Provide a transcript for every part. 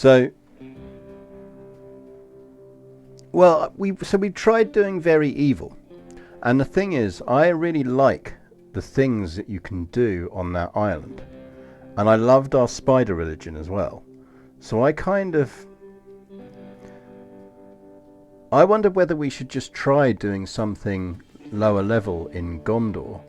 So, well, we tried doing very evil, and the thing is, I really like the things that you can do on that island, and I loved our spider religion as well. So I wondered whether we should just try doing something lower level in Gondor.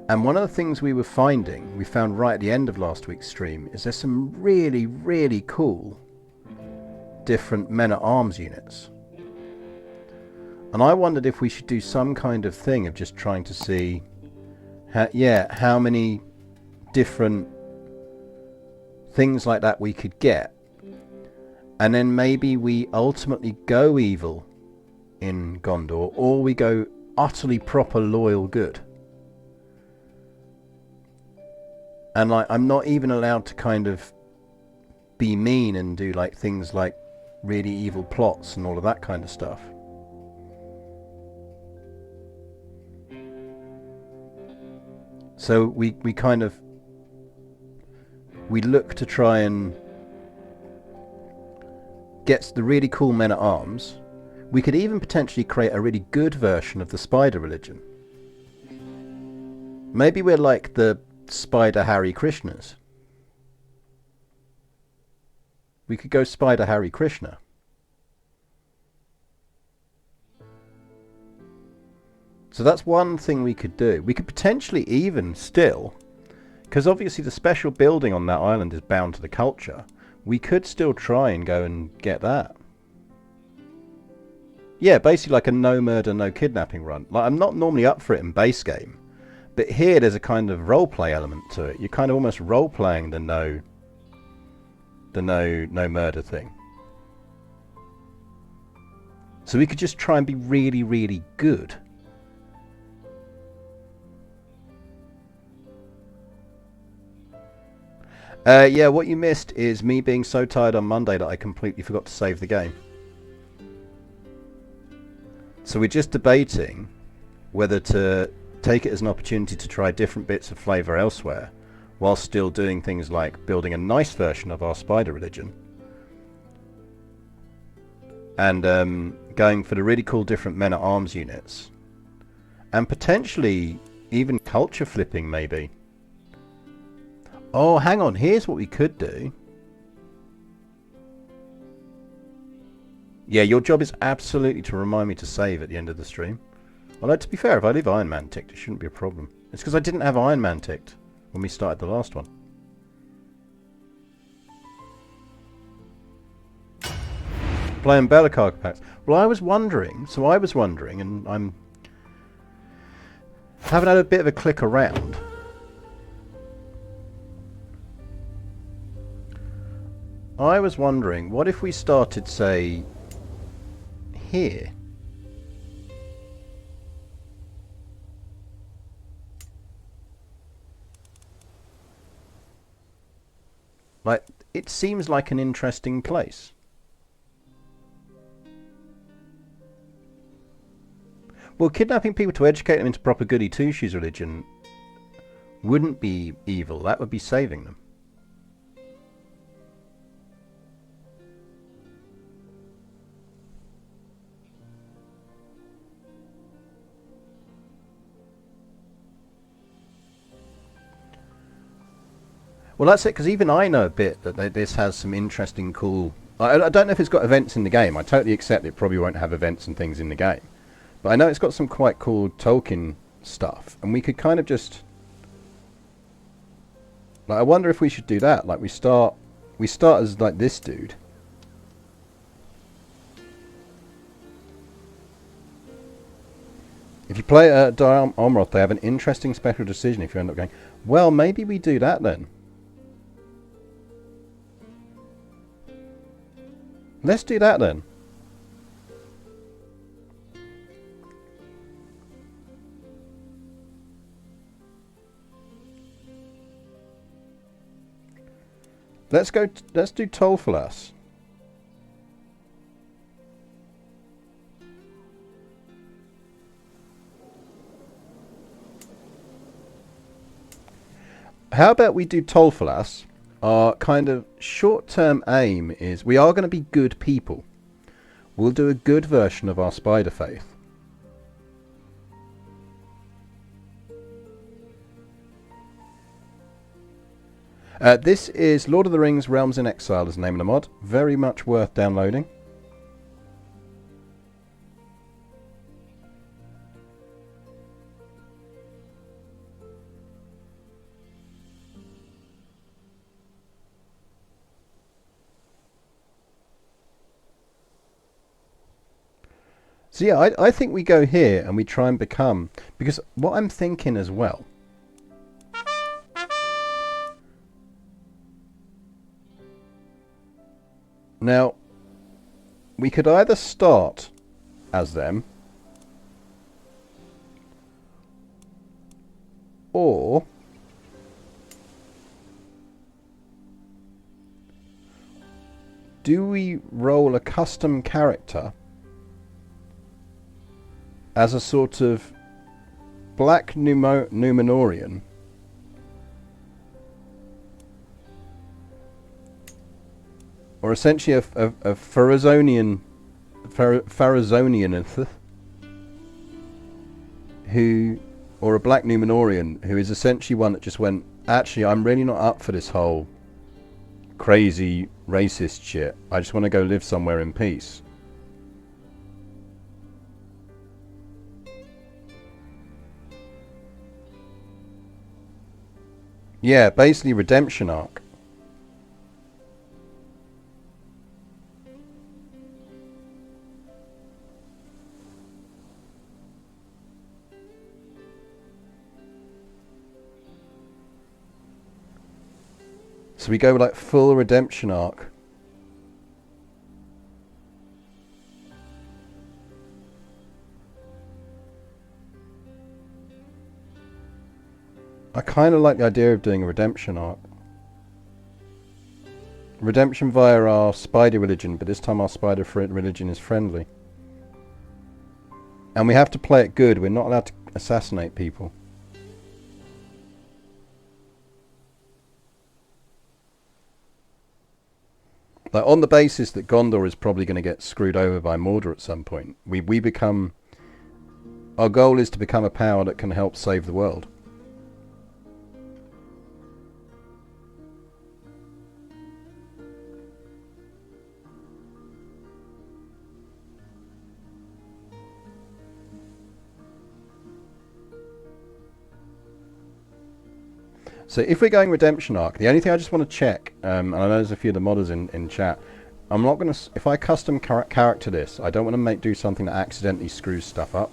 And one of the things we found right at the end of last week's stream, is there's some really, really cool different men-at-arms units. And I wondered if we should do some kind of thing of just trying to see how many different things like that we could get. And then maybe we ultimately go evil in Gondor, or we go utterly proper loyal good. And like, I'm not even allowed to kind of be mean and do like things like really evil plots and all of that kind of stuff. So we look to try and get the really cool men-at-arms. We could even potentially create a really good version of the spider religion. Maybe we're like the Spider Hare Krishnas. We could go Spider Hare Krishna. So that's one thing we could do. We could potentially even still, because obviously the special building on that island is bound to the culture, we could still try and go and get that. Yeah, basically like a no murder, no kidnapping run. Like, I'm not normally up for it in base game, but here there's a kind of roleplay element to it. You're kind of almost role-playing the no murder thing. So we could just try and be really, really good. Yeah, what you missed is me being so tired on Monday that I completely forgot to save the game. So we're just debating whether to take it as an opportunity to try different bits of flavour elsewhere, while still doing things like building a nice version of our spider religion, and going for the really cool different men-at-arms units, and potentially even culture flipping maybe. Oh, hang on, here's what we could do. Yeah, your job is absolutely to remind me to save at the end of the stream. Although, to be fair, if I leave Iron Man ticked, it shouldn't be a problem. It's because I didn't have Iron Man ticked when we started the last one. Playing Bellacarg packs. Well, I was wondering, and I'm having had a bit of a click around. I was wondering, what if we started, say, here? Like, it seems like an interesting place. Well, kidnapping people to educate them into proper goody two-shoes religion wouldn't be evil. That would be saving them. Well, that's it, because even I know a bit that this has some interesting, cool... I don't know if it's got events in the game. I totally accept it probably won't have events and things in the game. But I know it's got some quite cool Tolkien stuff. And we could kind of just... Like, I wonder if we should do that. Like, we start as, like, this dude. If you play Dire Omroth, they have an interesting special decision if you end up going, well, maybe we do that then. Let's do that then. Let's do Tolfalas. How about we do Tolfalas? our kind of short-term aim is we are going to be good people. We'll do a good version of our spider faith. This is Lord of the Rings Realms in Exile as the name of the mod. Very much worth downloading. So yeah, I think we go here and we try and become... Because what I'm thinking as well... Now, we could either start as them, or do we roll a custom character as a sort of Black Númenórean, or essentially a Pharazonian who, or a Black Númenórean who is essentially one that just went, actually I'm really not up for this whole crazy racist shit, I just want to go live somewhere in peace. Yeah, basically redemption arc. So we go like full redemption arc. I kind of like the idea of doing a redemption arc. Redemption via our spider religion, but this time our spider religion is friendly. And we have to play it good, we're not allowed to assassinate people. Like on the basis that Gondor is probably going to get screwed over by Mordor at some point, we become... Our goal is to become a power that can help save the world. So if we're going redemption arc, the only thing I just want to check, and I know there's a few of the modders in chat, I'm not going to... If I custom character this, I don't want to do something that accidentally screws stuff up.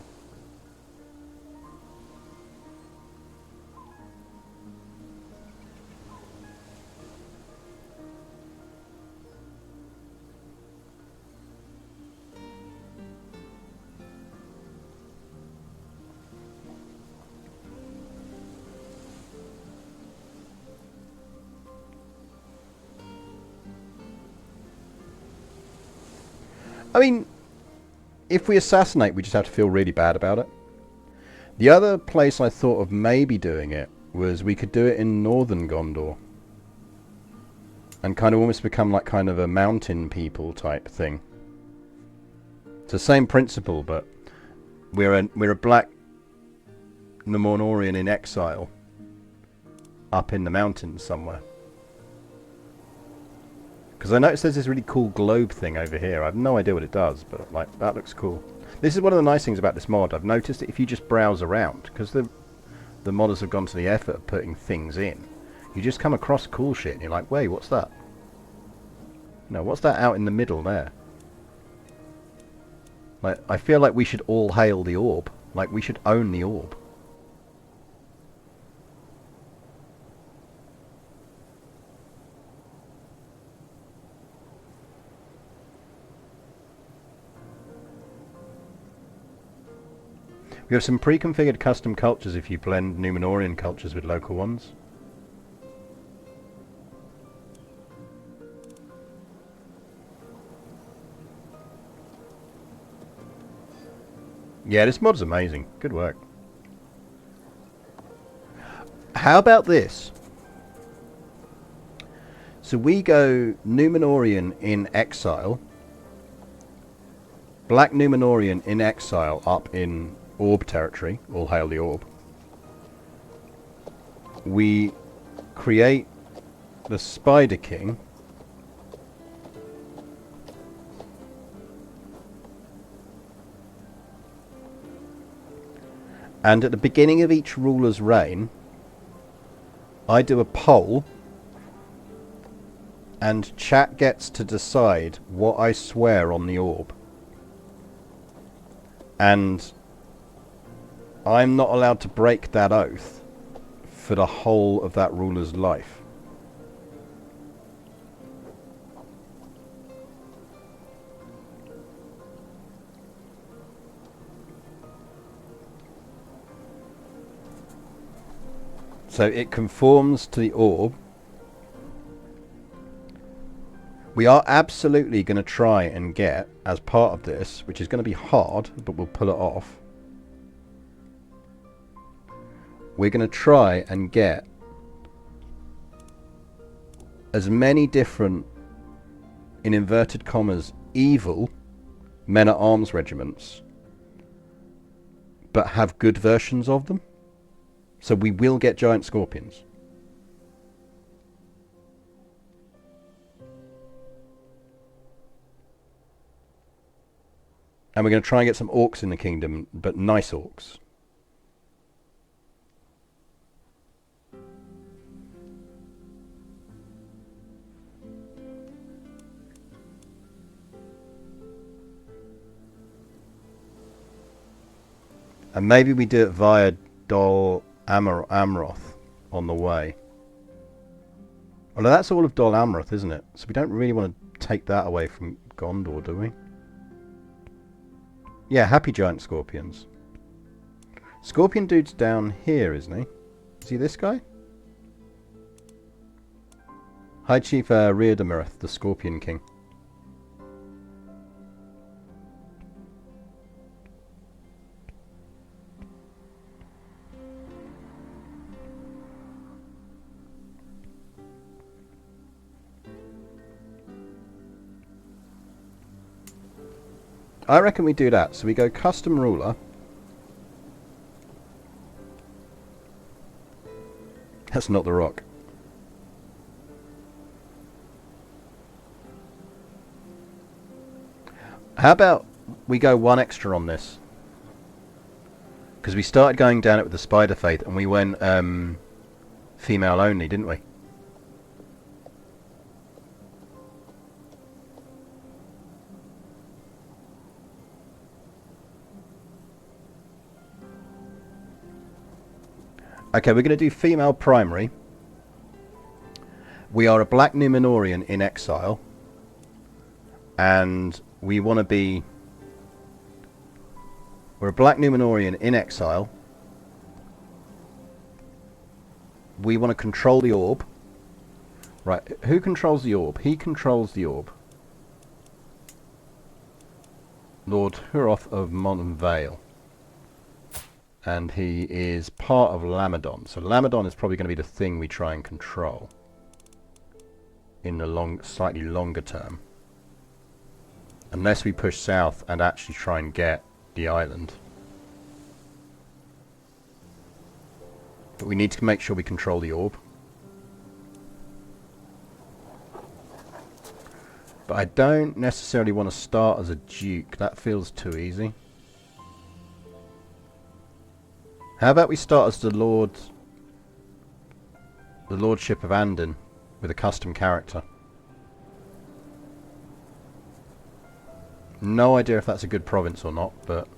I mean, if we assassinate, we just have to feel really bad about it. The other place I thought of maybe doing it was we could do it in northern Gondor. And kind of almost become like kind of a mountain people type thing. It's the same principle, but we're a Black Númenórean in exile. Up in the mountains somewhere. Because I noticed there's this really cool globe thing over here. I have no idea what it does, but like that looks cool. This is one of the nice things about this mod. I've noticed that if you just browse around, because the modders have gone to the effort of putting things in, you just come across cool shit and you're like, wait, what's that? No, what's that out in the middle there? Like, I feel like we should all hail the orb. Like, we should own the orb. We have some pre-configured custom cultures if you blend Númenórean cultures with local ones. Yeah, this mod's amazing. Good work. How about this? So we go Númenórean in Exile, Black Númenórean in Exile up in Orb territory, all hail the Orb. We create the Spider King, and at the beginning of each ruler's reign I do a poll and chat gets to decide what I swear on the orb, and I'm not allowed to break that oath for the whole of that ruler's life. So it conforms to the orb. We are absolutely going to try and get, as part of this, which is going to be hard, but we'll pull it off, we're going to try and get as many different, in inverted commas, evil men-at-arms regiments, but have good versions of them. So we will get giant scorpions. And we're going to try and get some orcs in the kingdom, but nice orcs. And maybe we do it via Dol Amroth on the way. Although that's all of Dol Amroth, isn't it? So we don't really want to take that away from Gondor, do we? Yeah, happy giant scorpions. Scorpion dude's down here, isn't he? Is he this guy? High Chief Riddermarck, the Scorpion King. I reckon we do that. So we go custom ruler. That's not the rock. How about we go one extra on this? Because we started going down it with the Spider Faith and we went female only, didn't we? Okay, we're going to do female primary. We are a Black Númenórean in Exile. And we want to be... We're a Black Númenórean in Exile. We want to control the orb. Right, who controls the orb? He controls the orb. Lord Huroth of Mont Vale. And he is part of Lamadon. So Lamadon is probably going to be the thing we try and control in the slightly longer term. Unless we push south and actually try and get the island. But we need to make sure we control the orb. But I don't necessarily want to start as a duke. That feels too easy. How about we start as the Lordship of Andon with a custom character? No idea if that's a good province or not, but...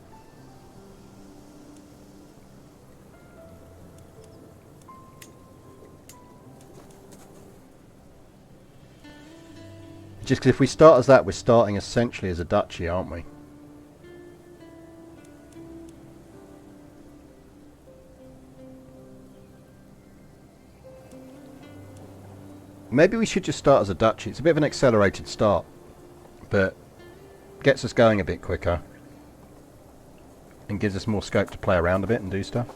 Just because if we start as that, we're starting essentially as a duchy, aren't we? Maybe we should just start as a duchy. It's a bit of an accelerated start, but gets us going a bit quicker and gives us more scope to play around a bit and do stuff.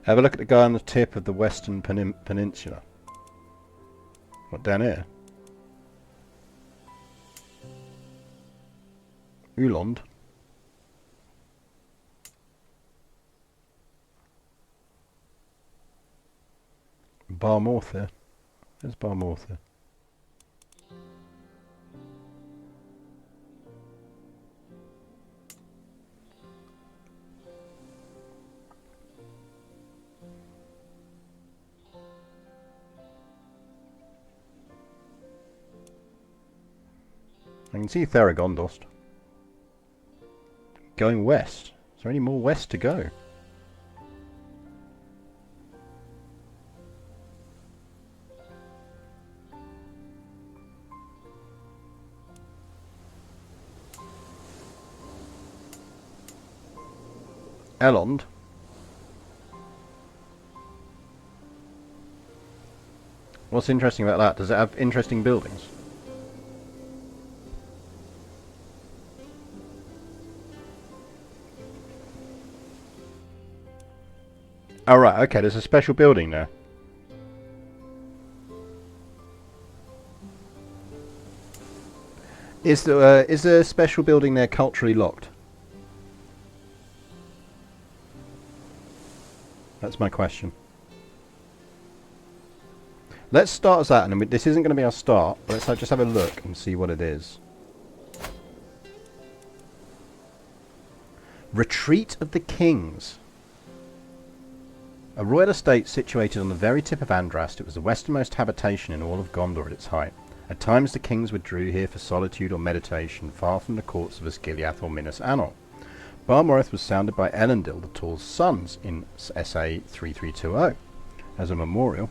Have a look at the guy on the tip of the western peninsula. What, down here? Uland. Barmortha. There's Barmortha. I can see Theragondost. Going west. Is there any more west to go? Elond. What's interesting about that? Does it have interesting buildings? Oh right, okay, there's a special building there. Is the special building there culturally locked? That's my question. Let's start as that, and this isn't going to be our start, but let's just have a look and see what it is. Retreat of the Kings. A royal estate situated on the very tip of Andrast, it was the westernmost habitation in all of Gondor at its height. At times the kings withdrew here for solitude or meditation, far from the courts of Osgiliath or Minas Anor. Barmorth was founded by Elendil the Tall's sons in SA 3320 as a memorial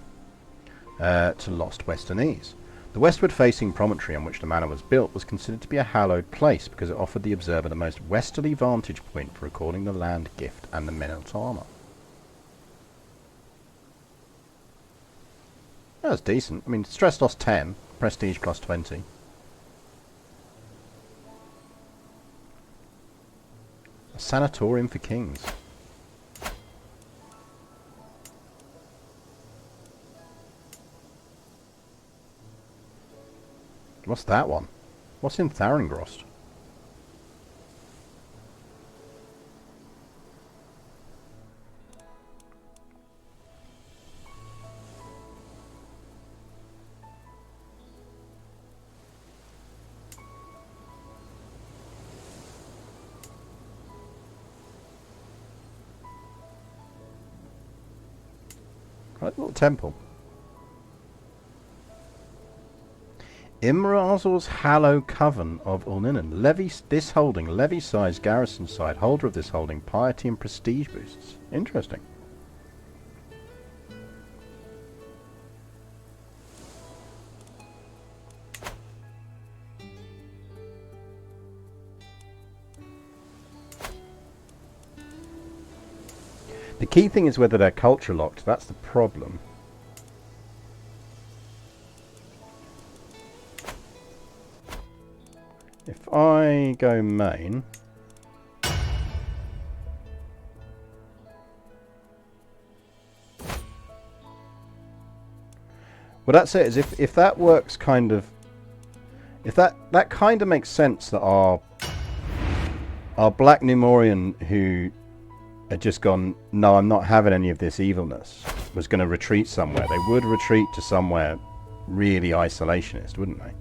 to lost Westernese. The westward-facing promontory on which the manor was built was considered to be a hallowed place because it offered the observer the most westerly vantage point for recording the land gift and the Minotaur armor. That's decent. I mean, stress loss 10, prestige plus 20. A sanatorium for kings. What's that one? What's in Tharengrost? Right, little temple. Imrazil's Hallow Coven of Ulninan. This holding, levy-sized garrison site. Holder of this holding, piety and prestige boosts. Interesting. The key thing is whether they're culture locked. That's the problem. If I go main, well, that's it. Is if that works, kind of, if that kind of makes sense that our Black Númenórean who had just gone, no, I'm not having any of this evilness, was going to retreat somewhere. They would retreat to somewhere really isolationist, wouldn't they?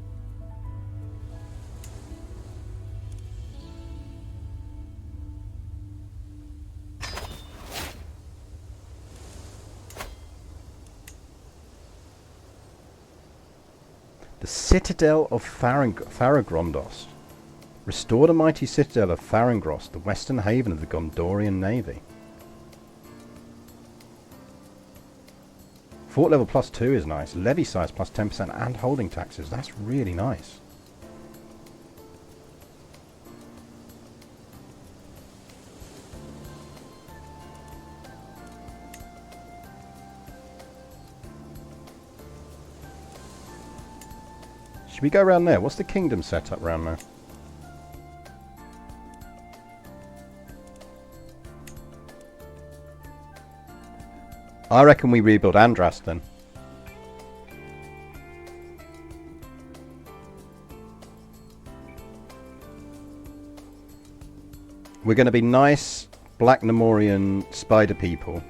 The Citadel of Tharagrondos. Restored a mighty citadel of Tharangros, the western haven of the Gondorian navy. Fort level plus 2 is nice. Levy size plus 10% and holding taxes. That's really nice. Should we go around there? What's the kingdom set up around there? I reckon we rebuild Andrast then. We're going to be nice Black Númenórean spider people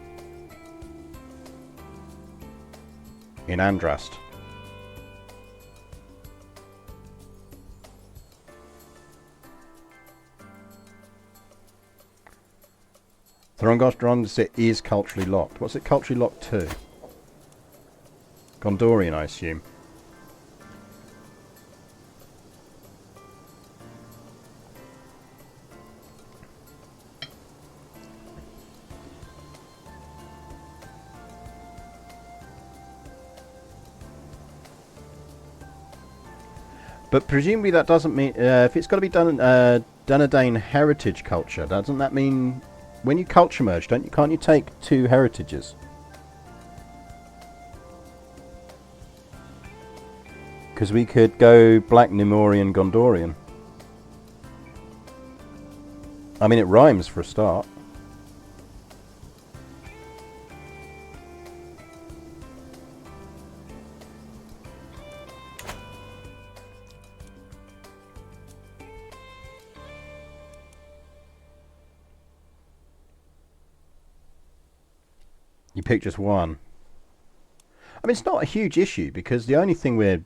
in Andrast. Thorongos is culturally locked. What's it culturally locked to? Gondorian, I assume. But presumably that doesn't mean... if it's got to be done Dunedain heritage culture, doesn't that mean... When you culture merge, can't you take two heritages? Because we could go Black Númenórean Gondorian. I mean, it rhymes for a start. You pick just one. I mean, it's not a huge issue because the only thing we're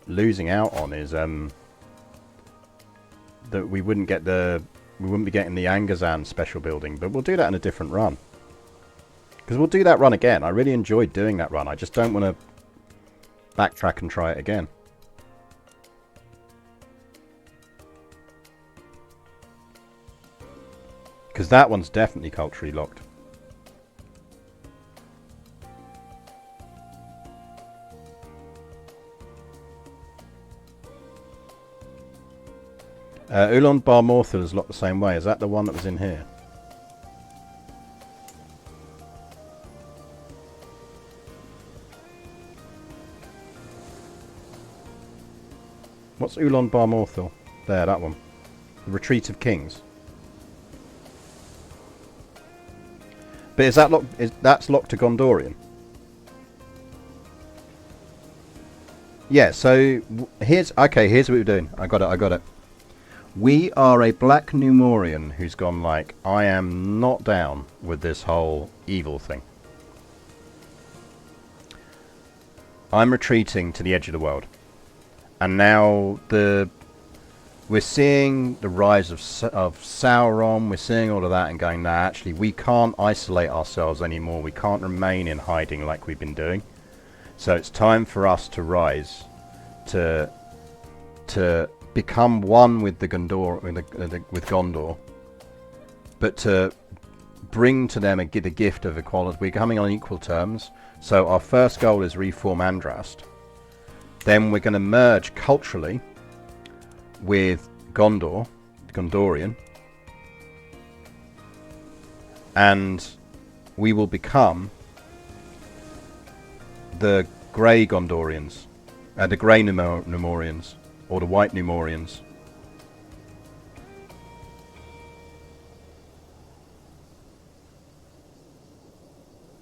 losing out on is that we wouldn't be getting the Angazan special building, but we'll do that in a different run. Because we'll do that run again. I really enjoyed doing that run. I just don't want to backtrack and try it again. Because that one's definitely culturally locked. Ulan Bar Morthul is locked the same way. Is that the one that was in here? What's Ulan Bar Morthul? There, that one. The Retreat of Kings. But is that locked? That's locked to Gondorian? Yeah. So here's what we're doing. I got it. We are a Black Númenórean who's gone like, I am not down with this whole evil thing. I'm retreating to the edge of the world. And now we're seeing the rise of Sauron, we're seeing all of that and going, nah, actually we can't isolate ourselves anymore. We can't remain in hiding like we've been doing. So it's time for us to rise, to become one with the with Gondor, but to bring to them the gift of equality. We're coming on equal terms. So our first goal is reform Andrast. Then we're going to merge culturally with Gondorian, and we will become the Grey Gondorians, the Grey Númenóreans. Or the White Númenóreans.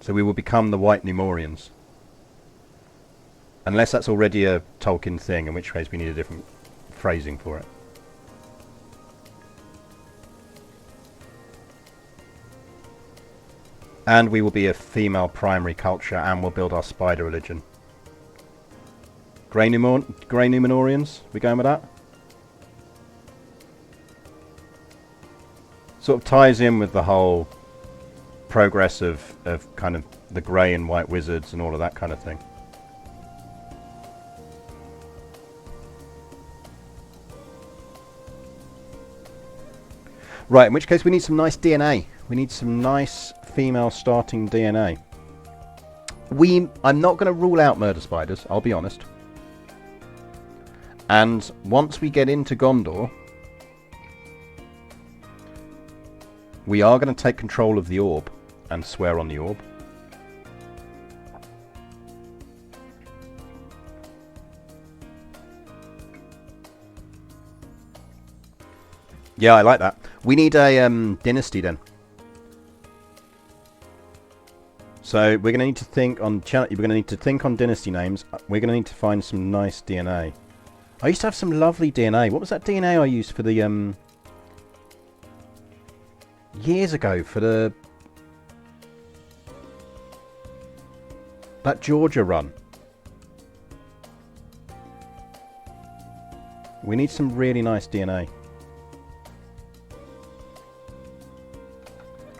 So we will become the White Númenóreans. Unless that's already a Tolkien thing, in which case we need a different phrasing for it. And we will be a female primary culture and we'll build our spider religion. Grey Númenóreans? We going with that? Sort of ties in with the whole progress of kind of the grey and white wizards and all of that kind of thing. Right, in which case we need some nice DNA. We need some nice female starting DNA. I'm not going to rule out murder spiders, I'll be honest. And once we get into Gondor, we are going to take control of the orb and swear on the orb. Yeah, I like that. We need a dynasty then. So we're going to need to think on we're going to need to think on dynasty names. We're going to need to find some nice DNA. I used to have some lovely DNA. What was that DNA I used for the years ago for the that Georgia run? We need some really nice DNA.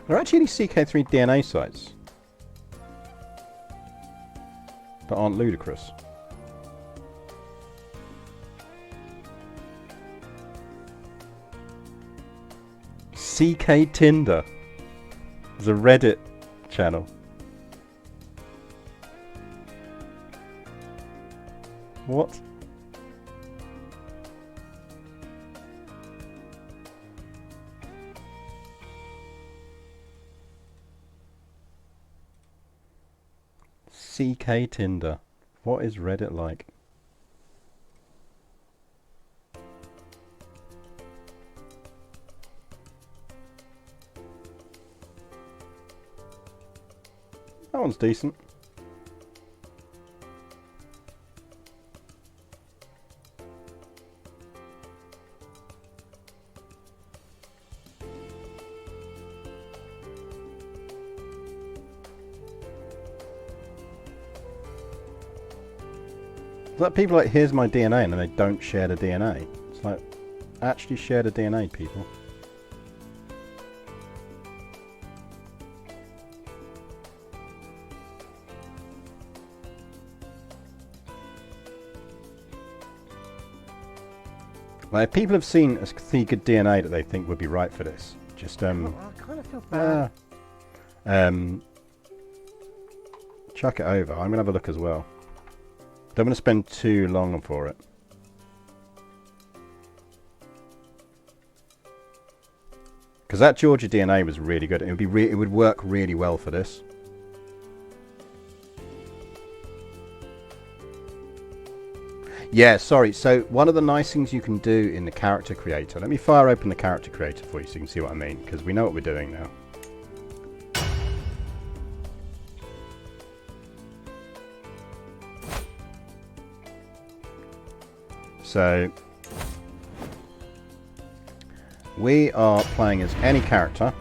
There are actually CK3 DNA sites that aren't ludicrous. CK Tinder is a Reddit channel. What? CK Tinder. What is Reddit like? That one's decent. It's like people like, here's my DNA, and then they don't share the DNA. It's like, actually share the DNA, people. Like, people have seen a good DNA that they think would be right for this. Just I kind of feel bad. Chuck it over. I'm gonna have a look as well. Don't want to spend too long for it. Because that Georgia DNA was really good. It would it would work really well for this. Yeah, sorry. So one of the nice things you can do in the character creator. Let me fire open the character creator for you so you can see what I mean. Because we know what we're doing now. So we are playing as any character.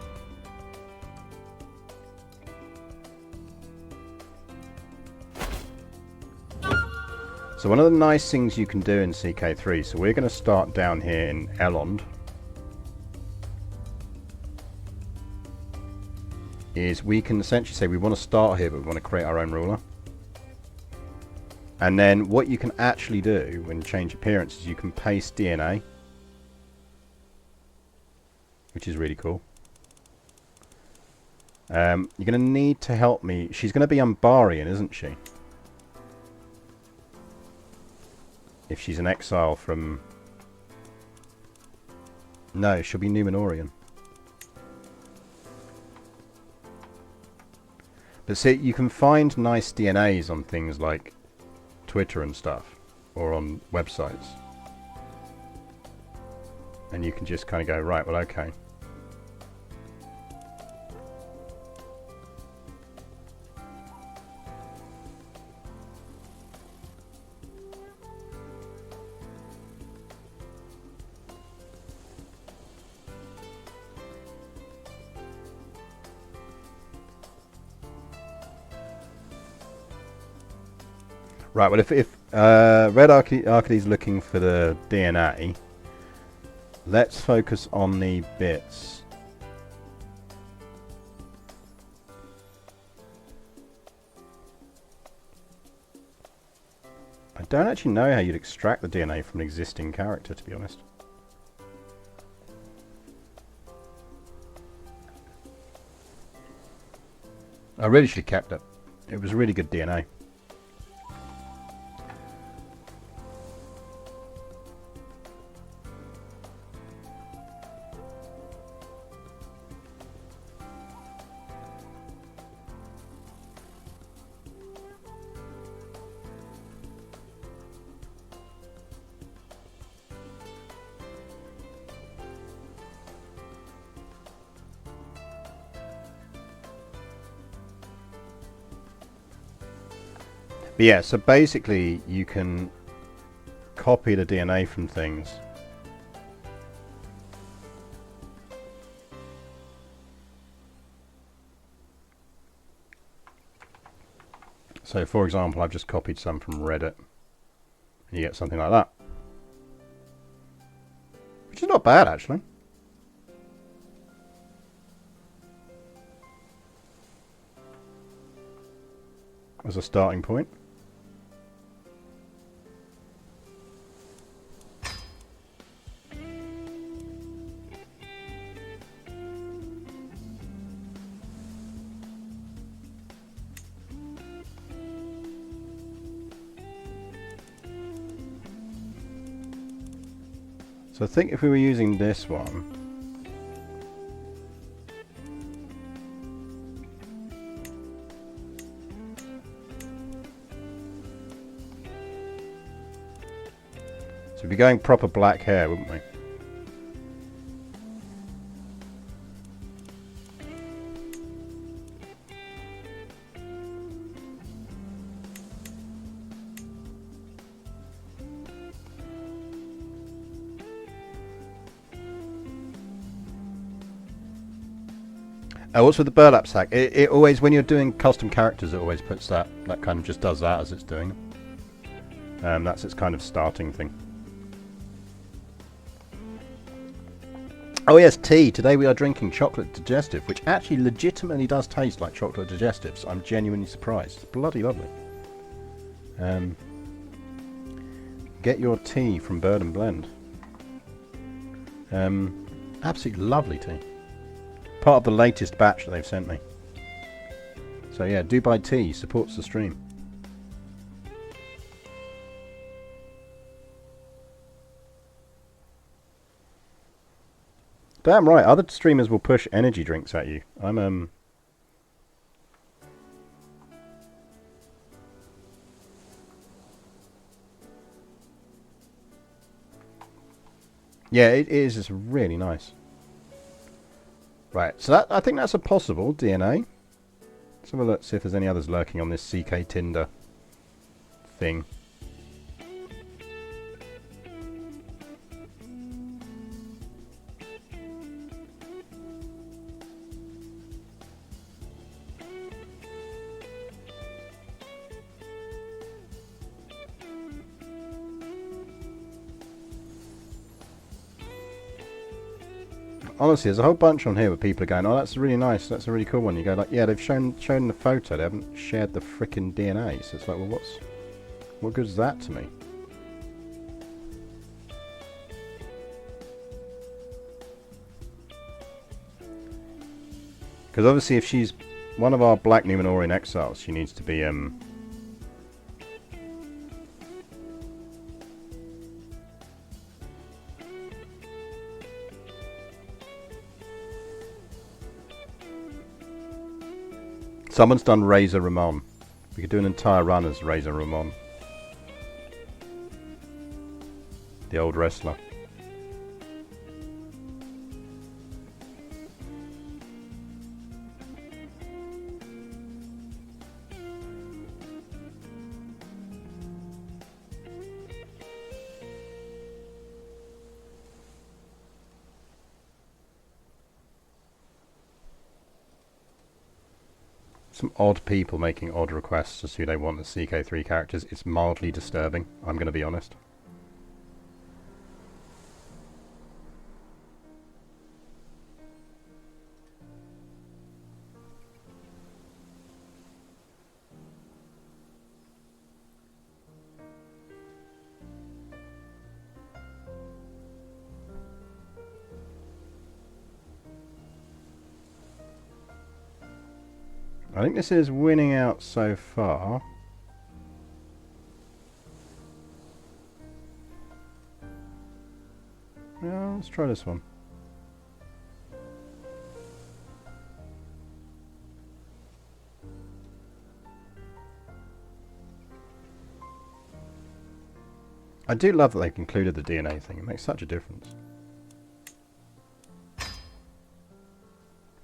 So one of the nice things you can do in CK3, so we're going to start down here in Elrond, is we can essentially say we want to start here but we want to create our own ruler. And then what you can actually do when you change appearances, you can paste DNA, which is really cool. You're going to need to help me. She's going to be Umbarian, isn't she? If she's an exile from... No, she'll be Númenórean. But see, you can find nice DNAs on things like Twitter and stuff, or on websites. And you can just kind of go, right, well, okay. Right, well, if Red Arcady's looking for the DNA, let's focus on the bits. I don't actually know how you'd extract the DNA from an existing character, to be honest. I really should have kept it. It was really good DNA. But yeah, so basically you can copy the DNA from things. So for example, I've just copied some from Reddit. And you get something like that. Which is not bad, actually. As a starting point. So I think if we were using this one, so we'd be going proper black hair, wouldn't we? Oh, what's with the burlap sack? It always, when you're doing custom characters, it always puts that kind of just does that as it's doing. That's its kind of starting thing. Oh yes, tea. Today we are drinking chocolate digestive, which actually legitimately does taste like chocolate digestives. I'm genuinely surprised. It's bloody lovely. Get your tea from Bird and Blend. Absolutely lovely tea. Part of the latest batch that they've sent me. So yeah, do buy tea, supports the stream. Damn right, other streamers will push energy drinks at you. Yeah, it is just really nice. Right, so that, I think that's a possible DNA. Let's have a look, see if there's any others lurking on this CK Tinder thing. Honestly, there's a whole bunch on here where people are going, oh, that's really nice, that's a really cool one. You go like, yeah, they've shown the photo, they haven't shared the frickin' DNA. So it's like, well, what good is that to me? Because obviously if she's one of our Black Númenórean exiles, she needs to be, someone's done Razor Ramon. We could do an entire run as Razor Ramon. The old wrestler. Some odd people making odd requests as who they want as CK3 characters. It's mildly disturbing, I'm going to be honest. I think this is winning out so far. Yeah, let's try this one. I do love that they've included the DNA thing. It makes such a difference.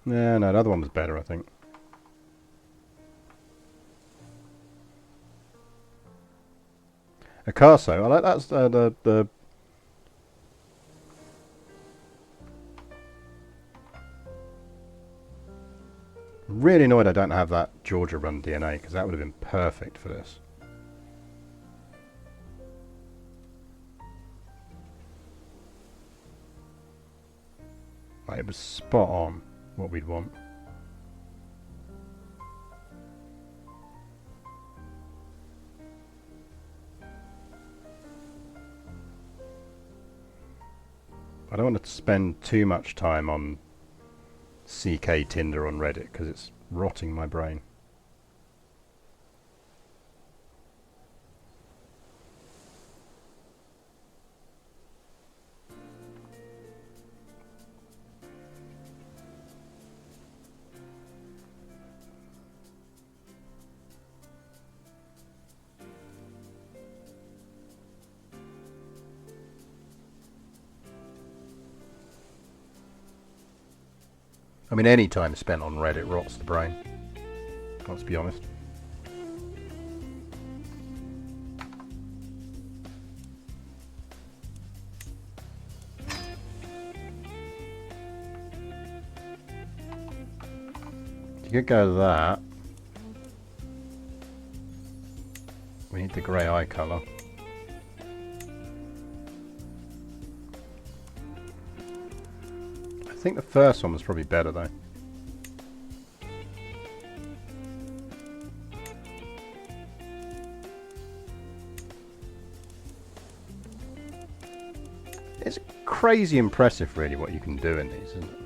No, the other one was better, I think. Acaso. I like that's the. Really annoyed I don't have that Georgia run DNA because that would have been perfect for this. Like, it was spot on what we'd want. I don't want to spend too much time on CK Tinder on Reddit because it's rotting my brain. I mean, any time spent on Reddit rots the brain. Let's be honest. You could go to that. We need the grey eye colour. I think the first one was probably better though. It's crazy impressive really what you can do in these, isn't it?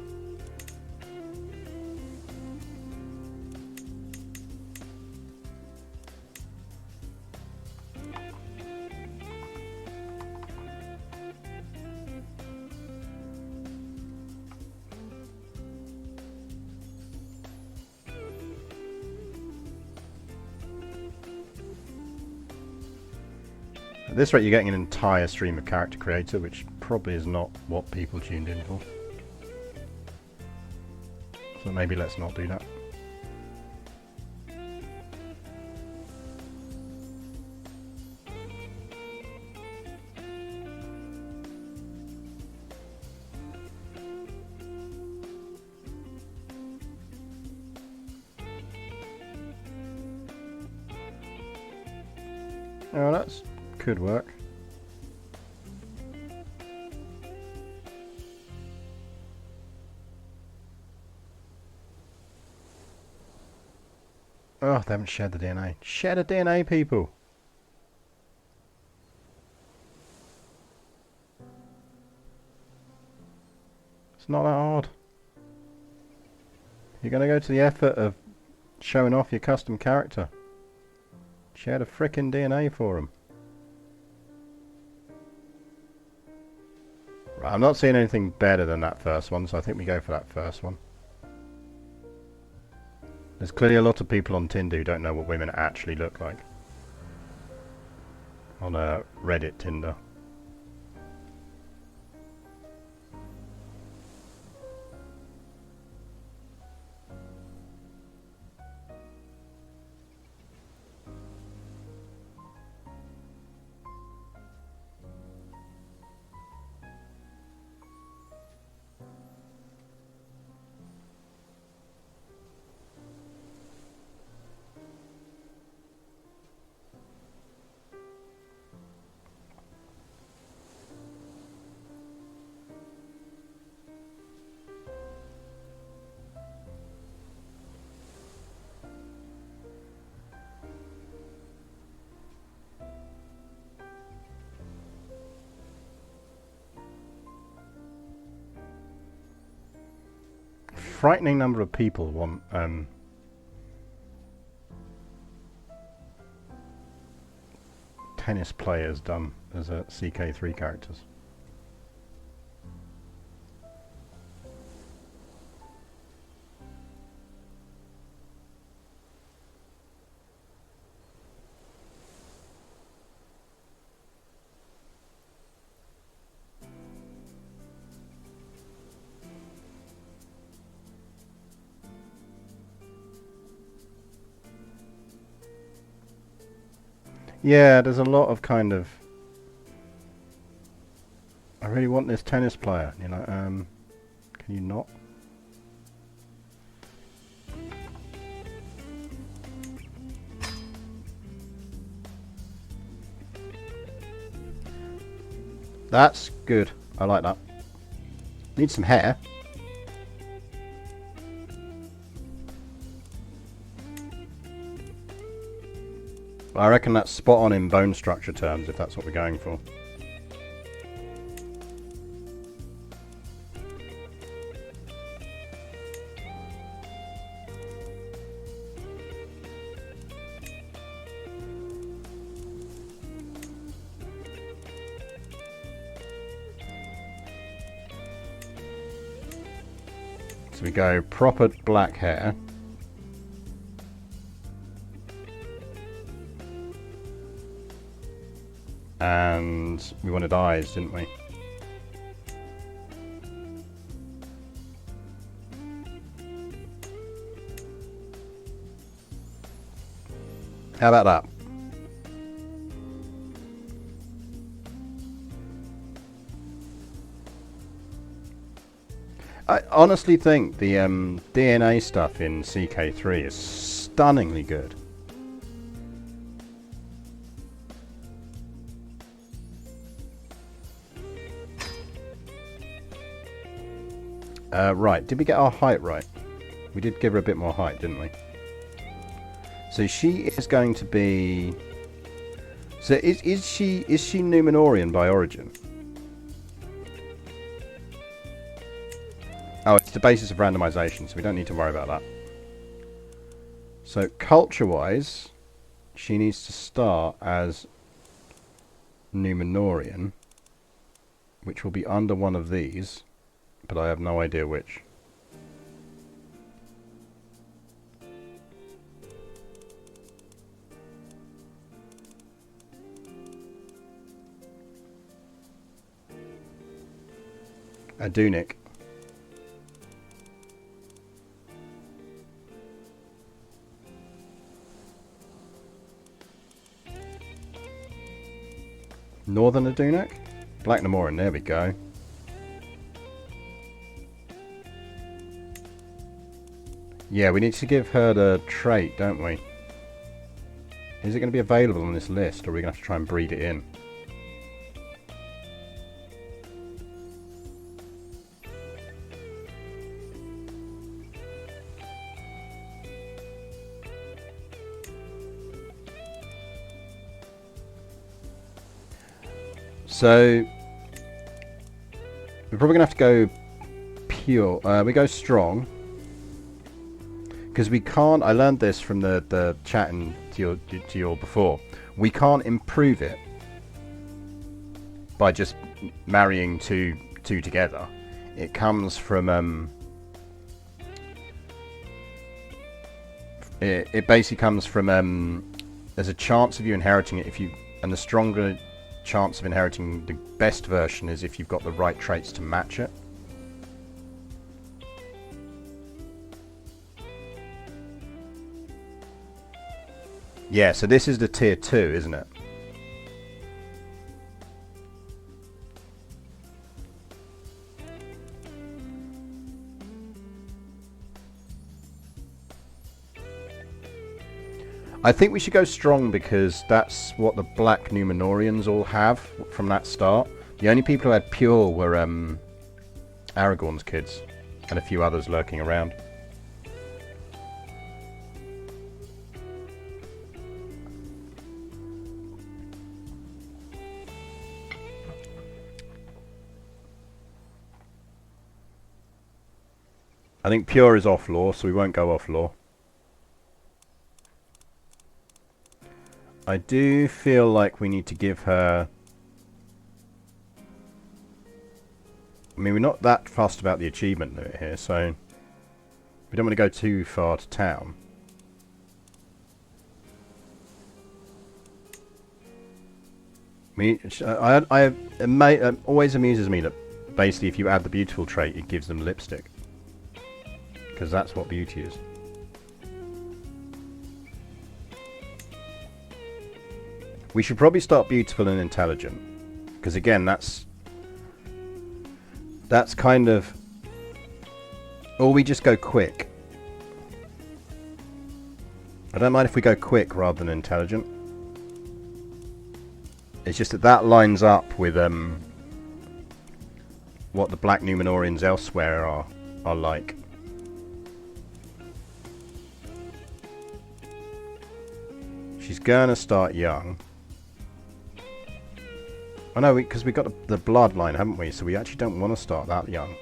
At this rate you're getting an entire stream of character creator, which probably is not what people tuned in for. So maybe let's not do that. Oh, that's could work. Oh, they haven't shared the DNA. Share the DNA, people! It's not that hard. You're going to go to the effort of showing off your custom character. Share the frickin' DNA for them. Right, I'm not seeing anything better than that first one, so I think we go for that first one. There's clearly a lot of people on Tinder who don't know what women actually look like. On Reddit Tinder. Frightening number of people want tennis players done as CK3 characters. Yeah, there's a lot of kind of... I really want this tennis player, you know, can you not? That's good. I like that. Need some hair. I reckon that's spot on in bone structure terms, if that's what we're going for. So we go proper black hair. And we wanted eyes, didn't we? How about that? I honestly think the DNA stuff in CK3 is stunningly good. Right, did we get our height right? We did give her a bit more height, didn't we? So she is going to be... So is she Númenórean by origin? Oh, it's the basis of randomization, so we don't need to worry about that. So culture-wise, she needs to start as Númenórean, which will be under one of these, but I have no idea which. Adunic. Northern Adunic? Black Númenórean, there we go. Yeah, we need to give her the trait, don't we? Is it going to be available on this list, or are we going to have to try and breed it in? So we're probably going to have to go pure. We go strong. Because we can't, I learned this from the chatting to your before, we can't improve it by just marrying two together. It comes from, it basically comes from, there's a chance of you inheriting it and the stronger chance of inheriting the best version is if you've got the right traits to match it. Yeah, so this is the tier 2, isn't it? I think we should go strong because that's what the Black Númenóreans all have from that start. The only people who had pure were Aragorn's kids and a few others lurking around. I think pure is off law, so we won't go off law. I do feel like we need to give her... I mean, we're not that fussed about the achievement limit here, so we don't want to go too far to town. It always amuses me that basically if you add the beautiful trait, it gives them lipstick. Because that's what beauty is. We should probably start beautiful and intelligent. Because again, that's kind of... Or we just go quick. I don't mind if we go quick rather than intelligent. It's just that that lines up with what the Black Númenóreans elsewhere are like. She's gonna start young. I know, because we got the bloodline, haven't we? So we actually don't want to start that young.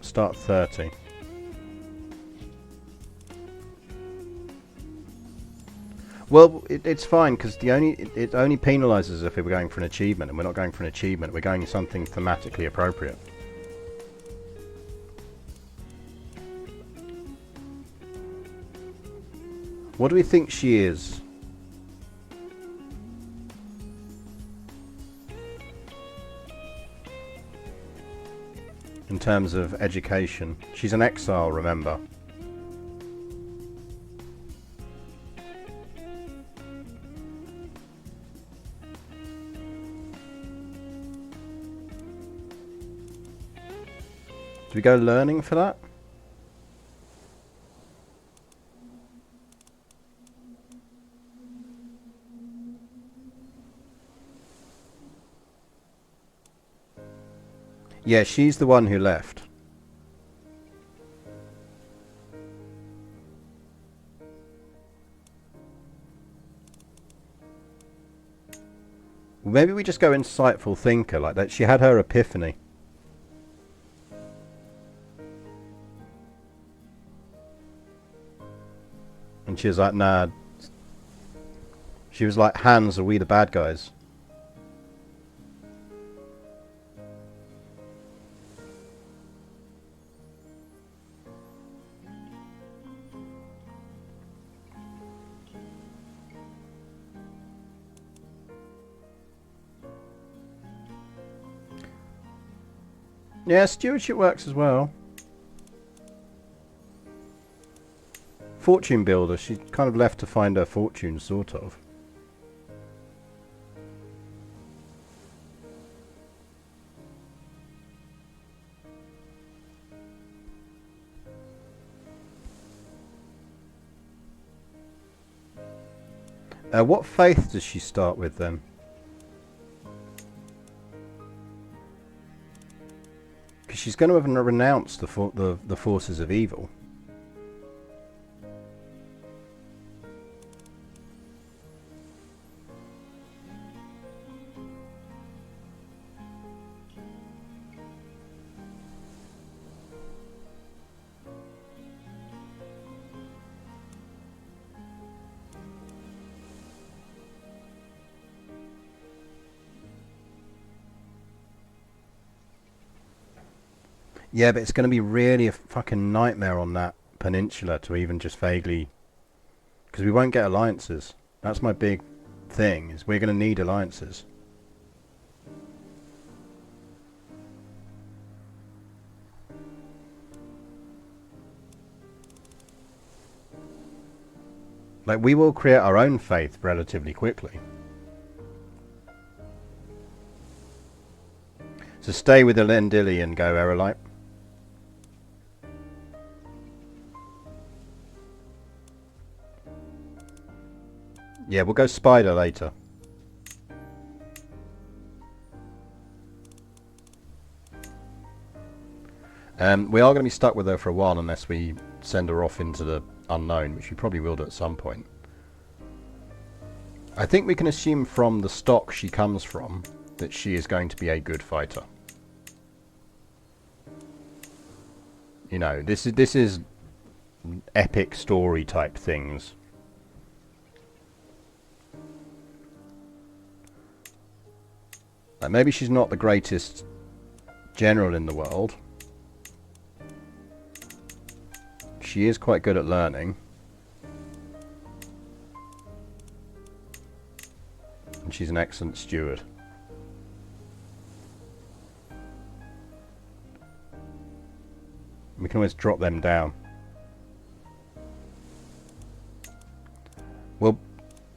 Start 30. Well, it's fine, because it only penalises if we're going for an achievement, and we're not going for an achievement, we're going something thematically appropriate. What do we think she is? In terms of education. She's an exile, remember. Do we go learning for that? Yeah, she's the one who left. Well, maybe we just go insightful thinker like that. She had her epiphany. And she was like, nah. She was like, Hans, are we the bad guys? Yeah, stewardship works as well. Fortune builder, she's kind of left to find her fortune, sort of. What faith does she start with then? Because she's going to have renounced the forces of evil. Yeah, but it's going to be really a fucking nightmare on that peninsula to even just vaguely... Because we won't get alliances. That's my big thing, is we're going to need alliances. Like, we will create our own faith relatively quickly. So stay with the Lendili and go Erelite. Yeah, we'll go Spider later. We are going to be stuck with her for a while unless we send her off into the unknown, which we probably will do at some point. I think we can assume from the stock she comes from that she is going to be a good fighter. You know, this is epic story type things. Like, maybe she's not the greatest general in the world. She is quite good at learning. And she's an excellent steward. We can always drop them down. We'll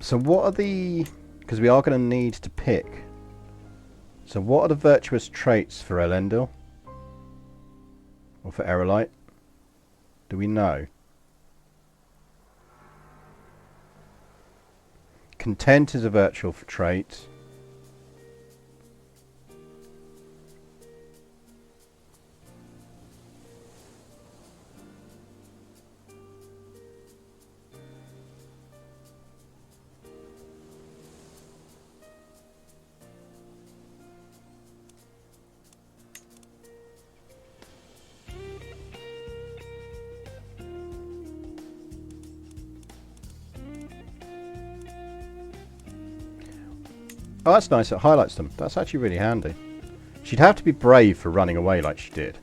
So what are the... Because we are going to need to pick. So what are the virtuous traits for Elendil? Or for Erelite? Do we know? Content is a virtual trait. Oh, that's nice. It highlights them. That's actually really handy. She'd have to be brave for running away like she did.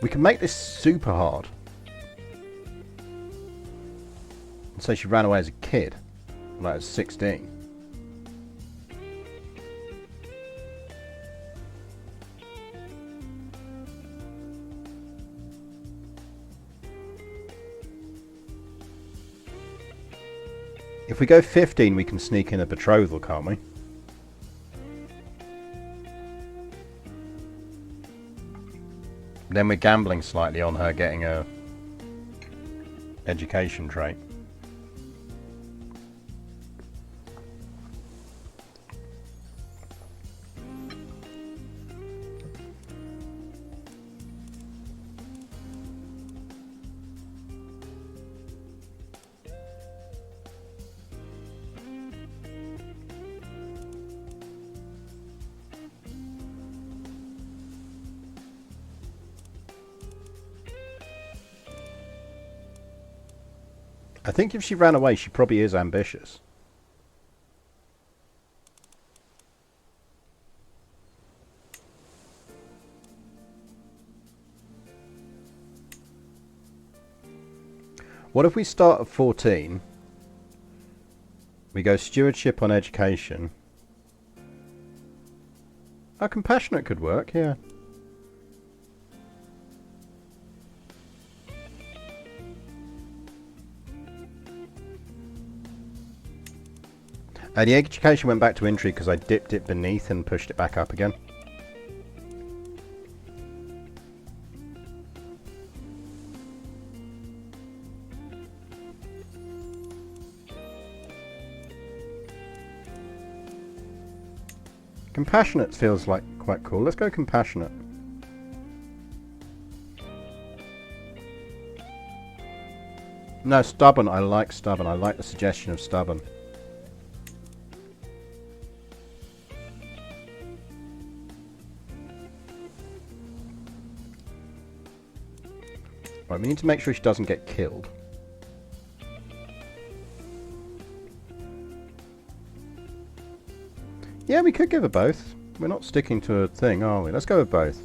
We can make this super hard. And say she ran away as a kid. Like at 16. If we go 15, we can sneak in a betrothal, can't we? Then we're gambling slightly on her getting a education trait. I think if she ran away, she probably is ambitious. What if we start at 14? We go stewardship on education. Oh, compassionate could work, yeah. The education went back to intrigue because I dipped it beneath and pushed it back up again. Compassionate feels like quite cool. Let's go compassionate. No, stubborn. I like stubborn. I like the suggestion of stubborn. Right, we need to make sure she doesn't get killed. Yeah, we could give her both. We're not sticking to a thing, are we? Let's go with both.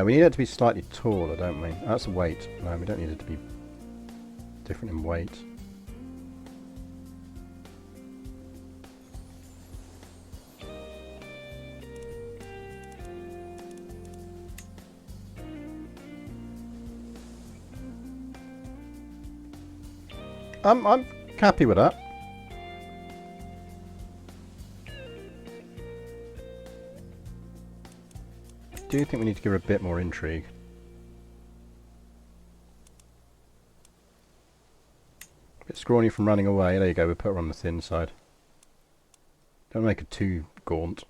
We need it to be slightly taller, don't we? That's a weight. No, we don't need it to be different in weight. I'm happy with that. Do you think we need to give her a bit more intrigue? A bit scrawny from running away. There you go, we put her on the thin side. Don't make her too gaunt.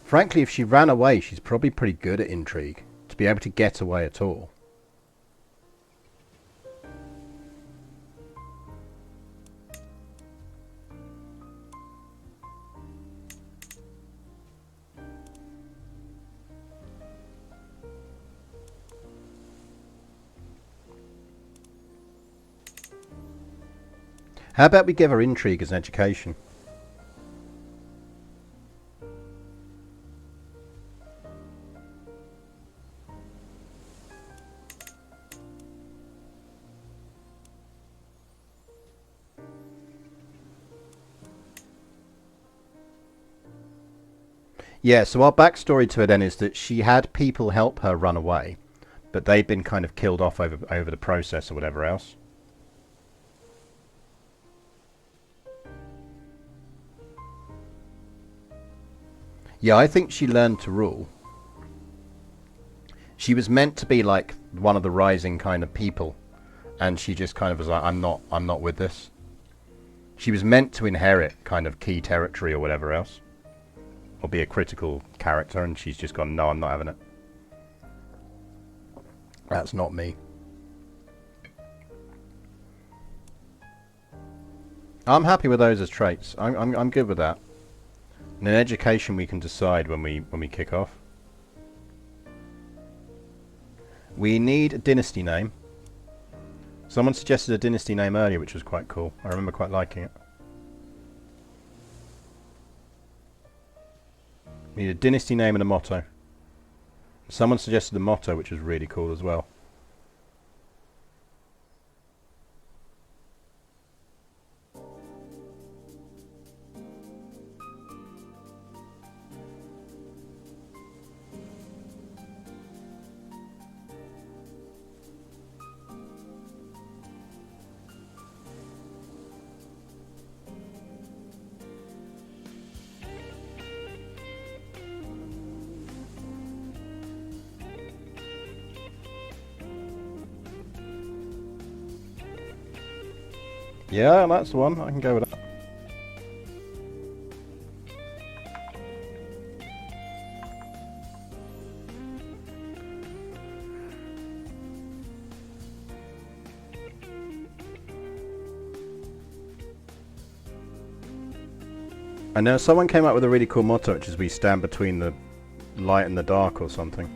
Frankly, if she ran away, she's probably pretty good at intrigue. To be able to get away at all. How about we give her intrigue as an education? Yeah, so our backstory to it then is that she had people help her run away, but they'd been kind of killed off over the process or whatever else. Yeah, I think she learned to rule. She was meant to be like one of the rising kind of people, and she just kind of was like, I'm not with this. She was meant to inherit kind of key territory or whatever else, or be a critical character, and she's just gone, no, I'm not having it. That's not me. I'm happy with those as traits. I'm good with that. And in education, we can decide when we kick off. We need a dynasty name. Someone suggested a dynasty name earlier, which was quite cool. I remember quite liking it. We need a dynasty name and a motto. Someone suggested a motto, which was really cool as well. Yeah, that's the one. I can go with that. I know someone came up with a really cool motto, which is we stand between the light and the dark or something.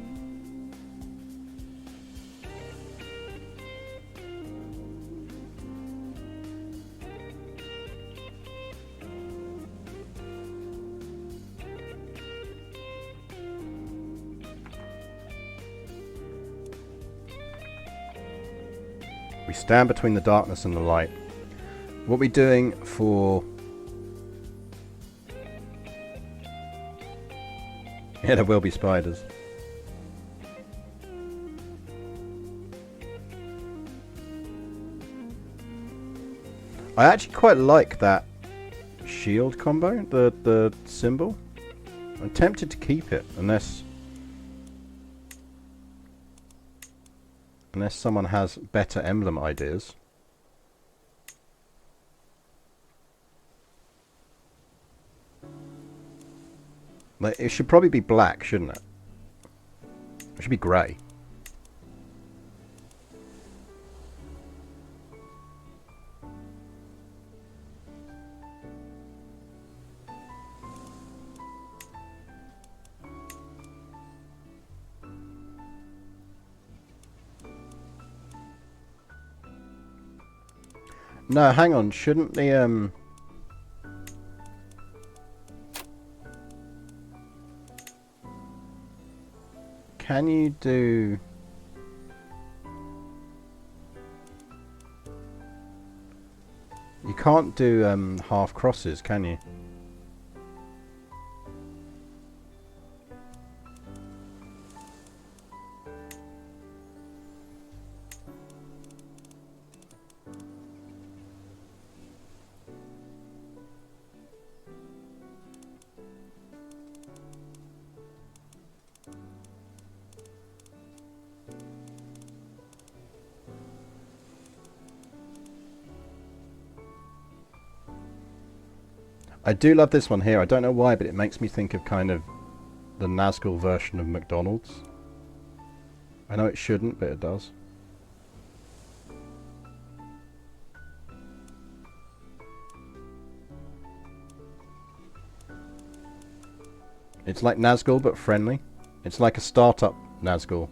We stand between the darkness and the light. What are we doing for... Yeah, there will be spiders. I actually quite like that shield combo, the symbol. I'm tempted to keep it, unless someone has better emblem ideas. Like, it should probably be black, shouldn't it? It should be grey. No, hang on. Shouldn't the can you do... You can't do half crosses, can you? I do love this one here. I don't know why, but it makes me think of kind of the Nazgul version of McDonald's. I know it shouldn't, but it does. It's like Nazgul, but friendly. It's like a startup Nazgul.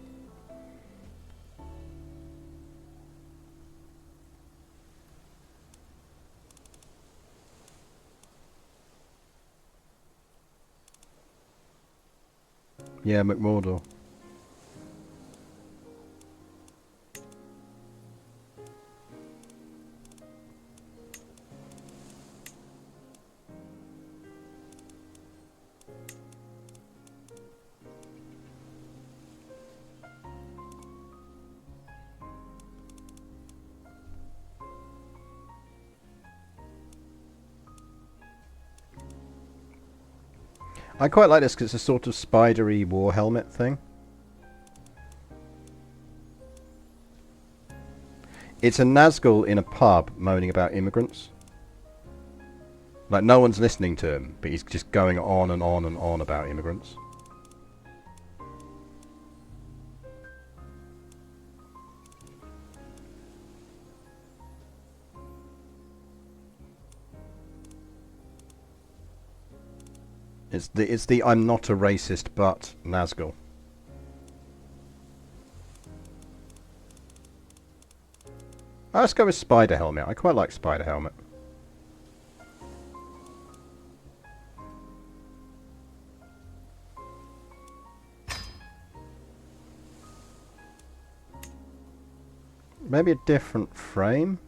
Yeah, McMordor. I quite like this because it's a sort of spidery war helmet thing. It's a Nazgul in a pub moaning about immigrants. Like, no one's listening to him, but he's just going on and on and on about immigrants. It's the I'm not a racist but Nazgul. Let's go with Spider Helmet. I quite like Spider Helmet. Maybe a different frame?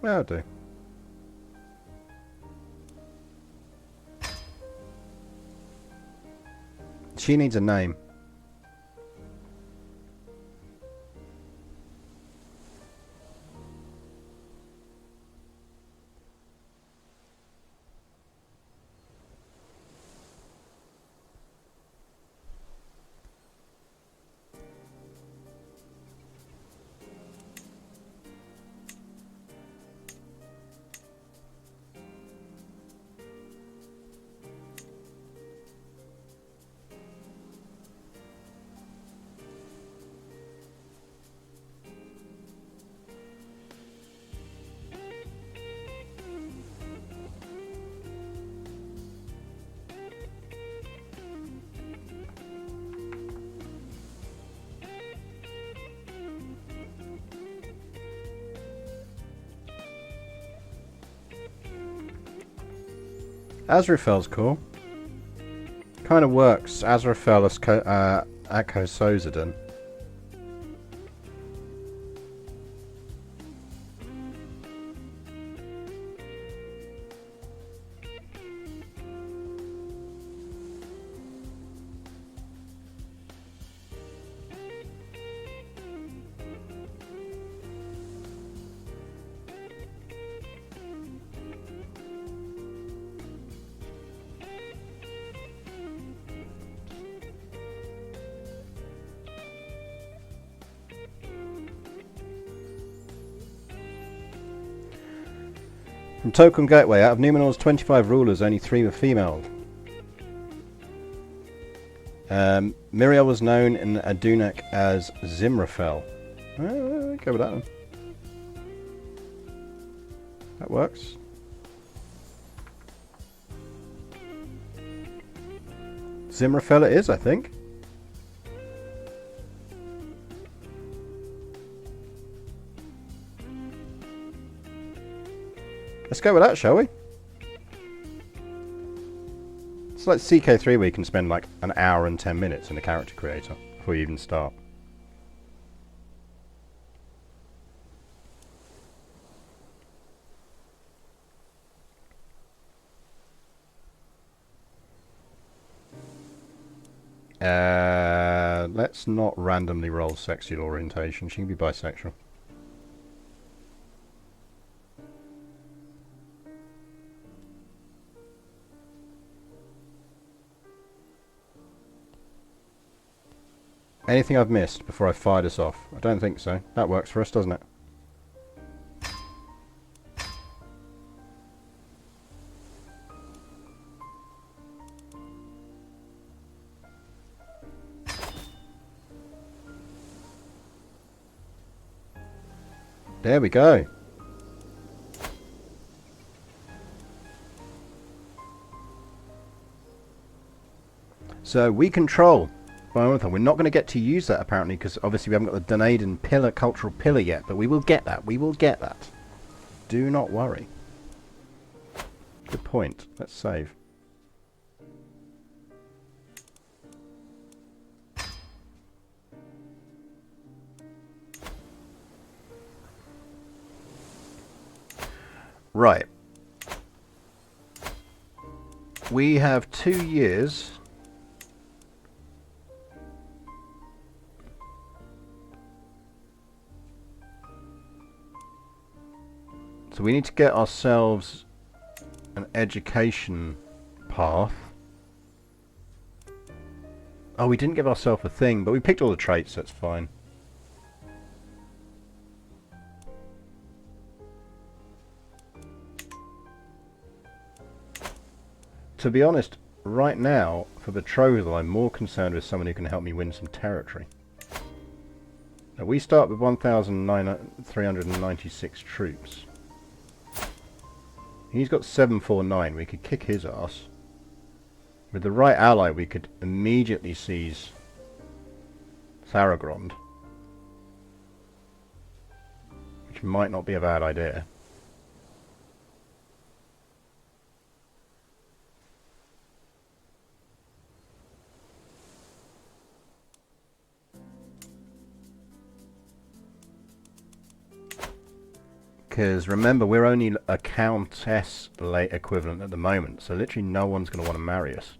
That'll do. She needs a name. Azrafel's cool. Kind of works. Azraphel as Akko Sozadin. From Token Gateway, out of Numenor's 25 rulers, only 3 were female. Miriel was known in Adunak as Zimrafel. Go with that one. That works. Zimrafel it is, I think. Let's go with that, shall we? It's like CK3 where you can spend like an hour and 10 minutes in a character creator before you even start. Let's not randomly roll sexual orientation. She can be bisexual. Anything I've missed before I fire this off? I don't think so. That works for us, doesn't it? There we go. So we control. We're not going to get to use that apparently because obviously we haven't got the Dunedin pillar, cultural pillar yet, but we will get that. We will get that. Do not worry. Good point. Let's save. Right. We have 2 years. So we need to get ourselves an education path. Oh, we didn't give ourselves a thing, but we picked all the traits, so it's fine. To be honest, right now, for betrothal, I'm more concerned with someone who can help me win some territory. Now, we start with 1,396 troops. He's got 749. We could kick his ass. With the right ally, we could immediately seize Tharagrond, which might not be a bad idea. Because remember, we're only a countess late equivalent at the moment, so literally no one's going to want to marry us.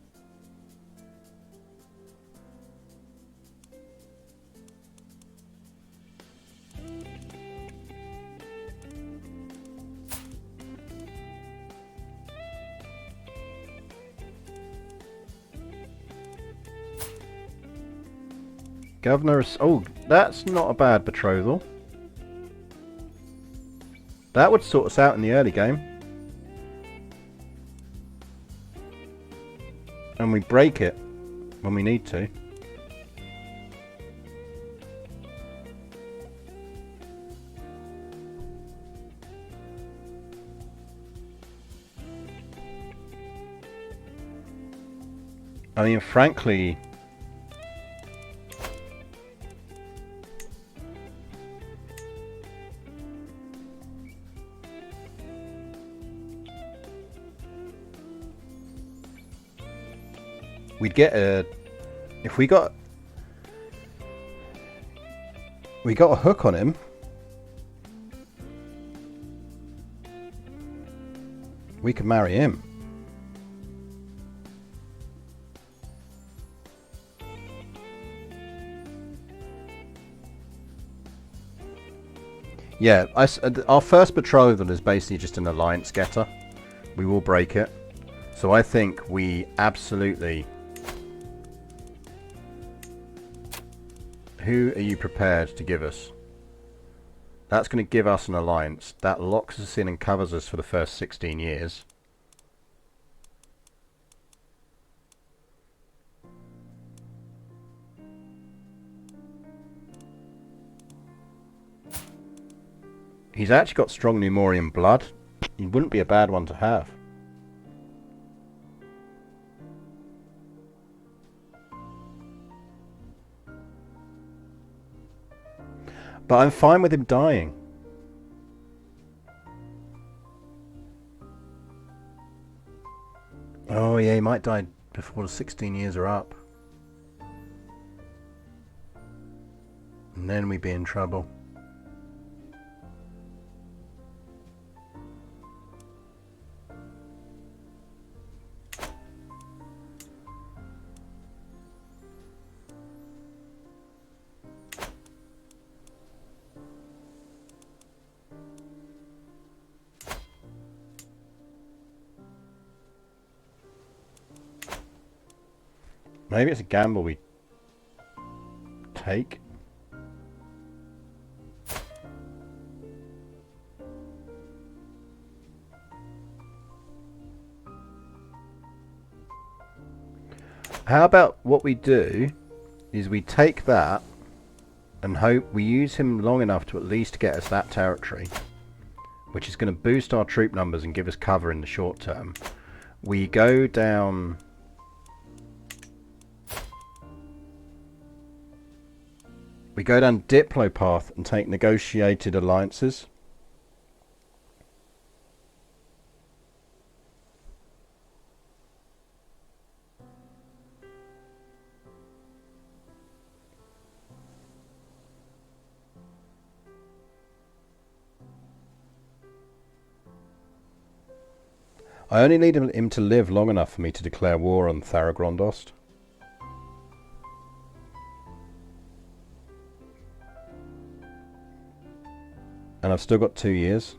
Governor, oh, that's not a bad betrothal. That would sort us out in the early game. And we break it when we need to. I mean, frankly, we'd get a... If we got a hook on him, we could marry him. Yeah, our first betrothal is basically just an alliance getter. We will break it. So I think we absolutely... Who are you prepared to give us? That's going to give us an alliance. That locks us in and covers us for the first 16 years. He's actually got strong Númenórean blood. He wouldn't be a bad one to have. But I'm fine with him dying. Oh yeah, he might die before the 16 years are up. And then we'd be in trouble. Maybe it's a gamble we take. How about what we do is we take that and hope we use him long enough to at least get us that territory, which is going to boost our troop numbers and give us cover in the short term. We go down... We go down Diplo path and take negotiated alliances. I only need him to live long enough for me to declare war on Tharagrondost. And I've still got 2 years.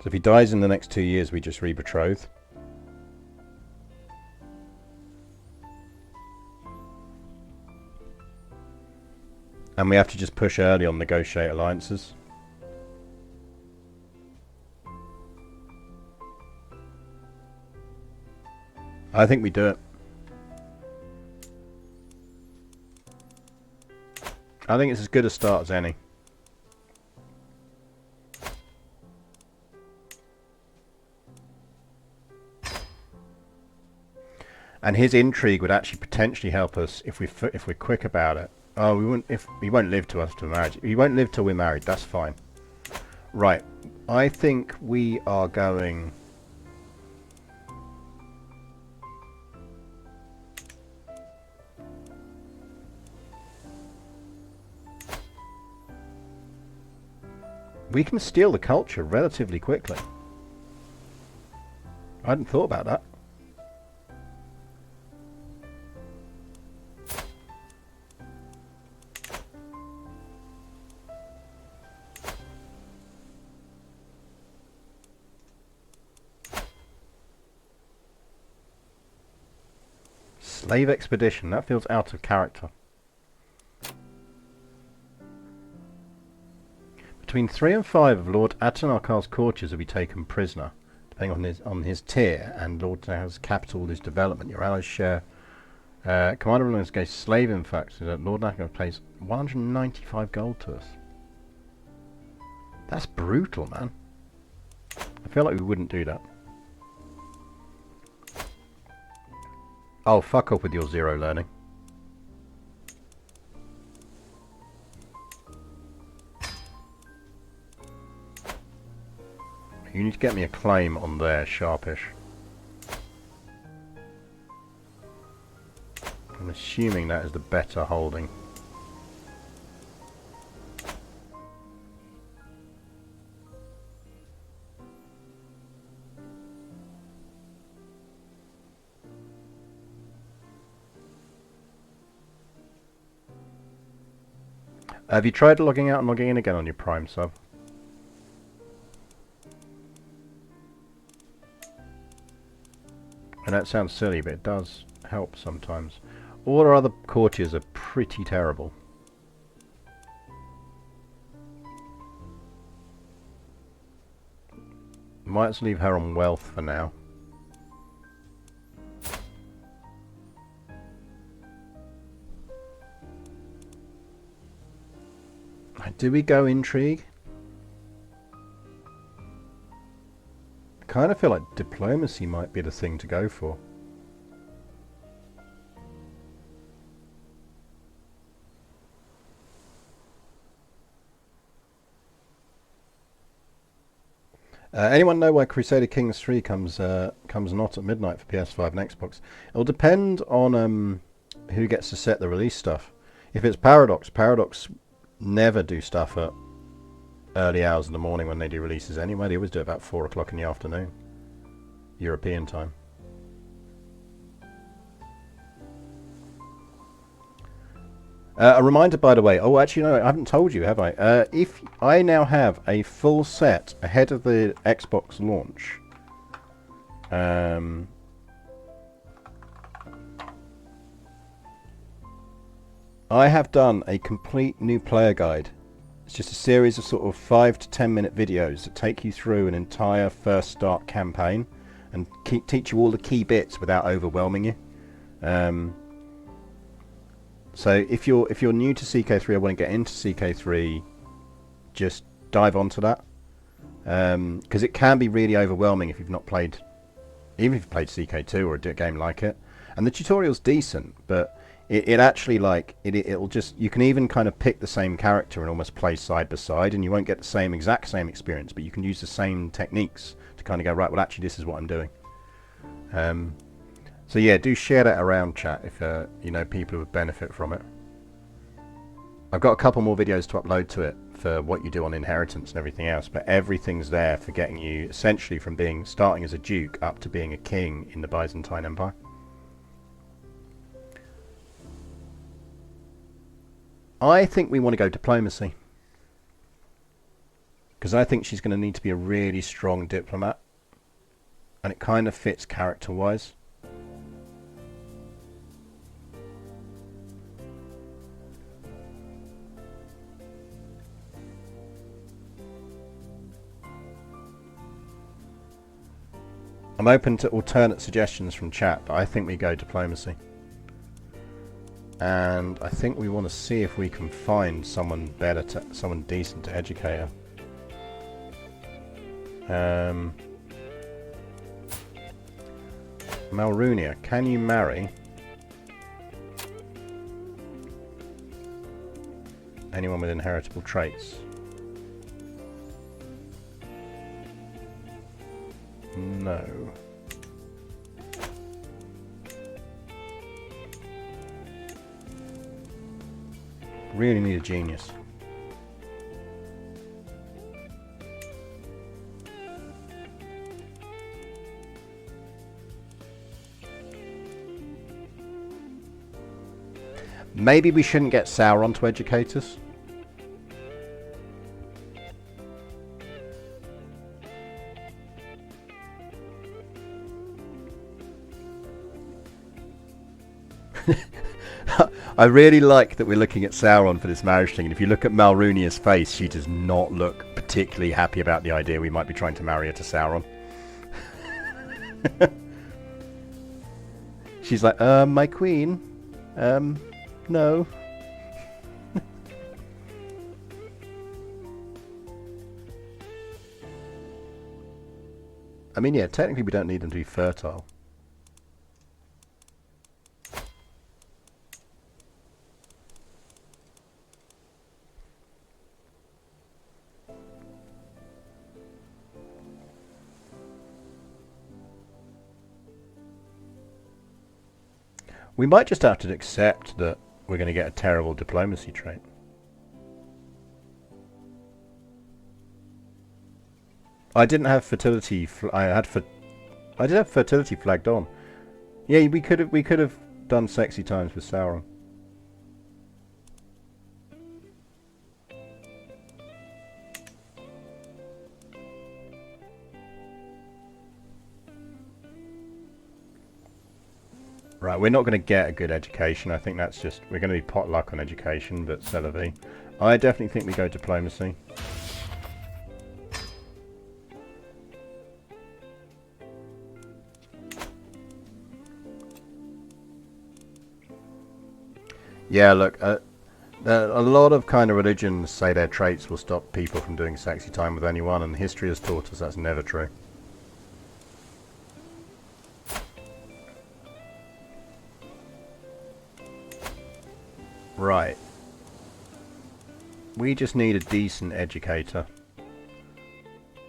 if he dies in the next 2 years, we just re-betroth. And we have to just push early on negotiate alliances. I think we do it. I think it's as good a start as any. And his intrigue would actually potentially help us if we're quick about it. Oh, we won't. If he won't live to us to marriage, he won't live till we're married. That's fine. Right. I think we are going. We can steal the culture relatively quickly. I hadn't thought about that. Slave expedition. That feels out of character. Between 3 and 5 of Lord Atanarkar's courtiers will be taken prisoner, depending on his tier, and Lord has capital his development. Your allies share. Commander of the slave, in fact, so that Lord Atanarkar pays 195 gold to us. That's brutal, man. I feel like we wouldn't do that. Oh, fuck up with your 0 learning. You need to get me a claim on there, sharpish. I'm assuming that is the better holding. Have you tried logging out and logging in again on your Prime sub? And that sounds silly, but it does help sometimes. All our other courtiers are pretty terrible. Might leave her on wealth for now. Do we go intrigue? I kind of feel like diplomacy might be the thing to go for. Anyone know why Crusader Kings 3 comes not at midnight for PS5 and Xbox? It'll depend on who gets to set the release stuff. If it's Paradox never do stuff at early hours in the morning when they do releases anyway. They always do it about 4 o'clock in the afternoon, European time. A reminder, by the way. Oh, actually, no, I haven't told you, have I? If I now have a full set ahead of the Xbox launch, I have done a complete new player guide. It's just a series of sort of 5 to 10 minute videos that take you through an entire first start campaign and teach you all the key bits without overwhelming you. So if you're new to CK3 or want to get into CK3, just dive onto that, because it can be really overwhelming if you've not played, even if you've played CK2 or a game like it. And the tutorial's decent, but it actually, like, it'll just, you can even kind of pick the same character and almost play side by side, and you won't get the exact same experience, but you can use the same techniques to kind of go, right, well actually this is what I'm doing. So yeah, do share that around, chat, if you know people who would benefit from it. I've got a couple more videos to upload to it for what you do on inheritance and everything else, but everything's there for getting you essentially from starting as a duke up to being a king in the Byzantine Empire. I think we want to go diplomacy, because I think she's going to need to be a really strong diplomat, and it kind of fits character-wise. I'm open to alternate suggestions from chat, but I think we go diplomacy. And I think we want to see if we can find someone better, someone decent to educate her. Malrunia, can you marry anyone with inheritable traits? No. Really need a genius. Maybe we shouldn't get Sauron to educate us. I really like that we're looking at Sauron for this marriage thing, and if you look at Malrunia's face, she does not look particularly happy about the idea we might be trying to marry her to Sauron. She's like, my queen? No. I mean, yeah, technically we don't need them to be fertile. We might just have to accept that we're going to get a terrible diplomacy trait. I didn't have fertility. I did have fertility flagged on. Yeah, we could have done sexy times with Sauron. Right, we're not going to get a good education. I think that's just... We're going to be potluck on education, but c'est la vie. I definitely think we go diplomacy. Yeah, look, a lot of kind of religions say their traits will stop people from doing sexy time with anyone, and history has taught us that's never true. Right. We just need a decent educator.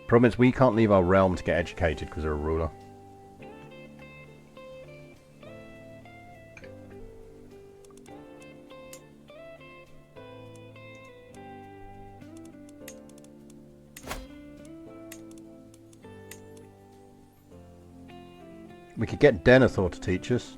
Problem is we can't leave our realm to get educated because they're a ruler. We could get Denethor to teach us.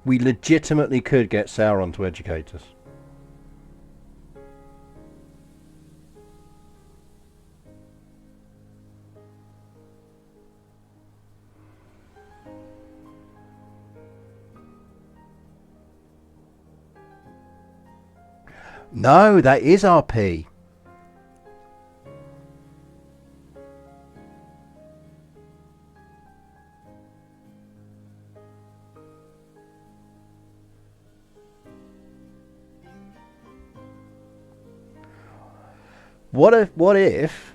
We legitimately could get Sauron to educate us. No, that is RP. What if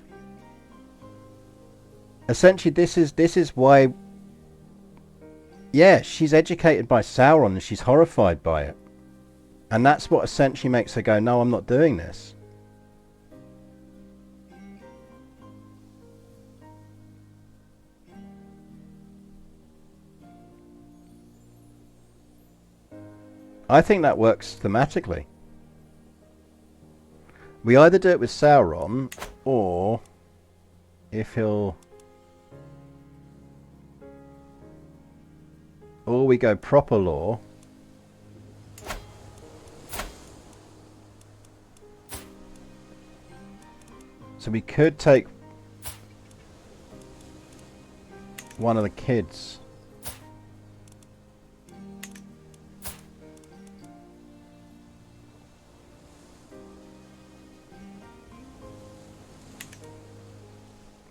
essentially this is why, yeah, she's educated by Sauron and she's horrified by it, and that's what essentially makes her go, no, I'm not doing this. I think that works thematically. We either do it with Sauron, or if he'll... Or we go proper lore. So we could take one of the kids.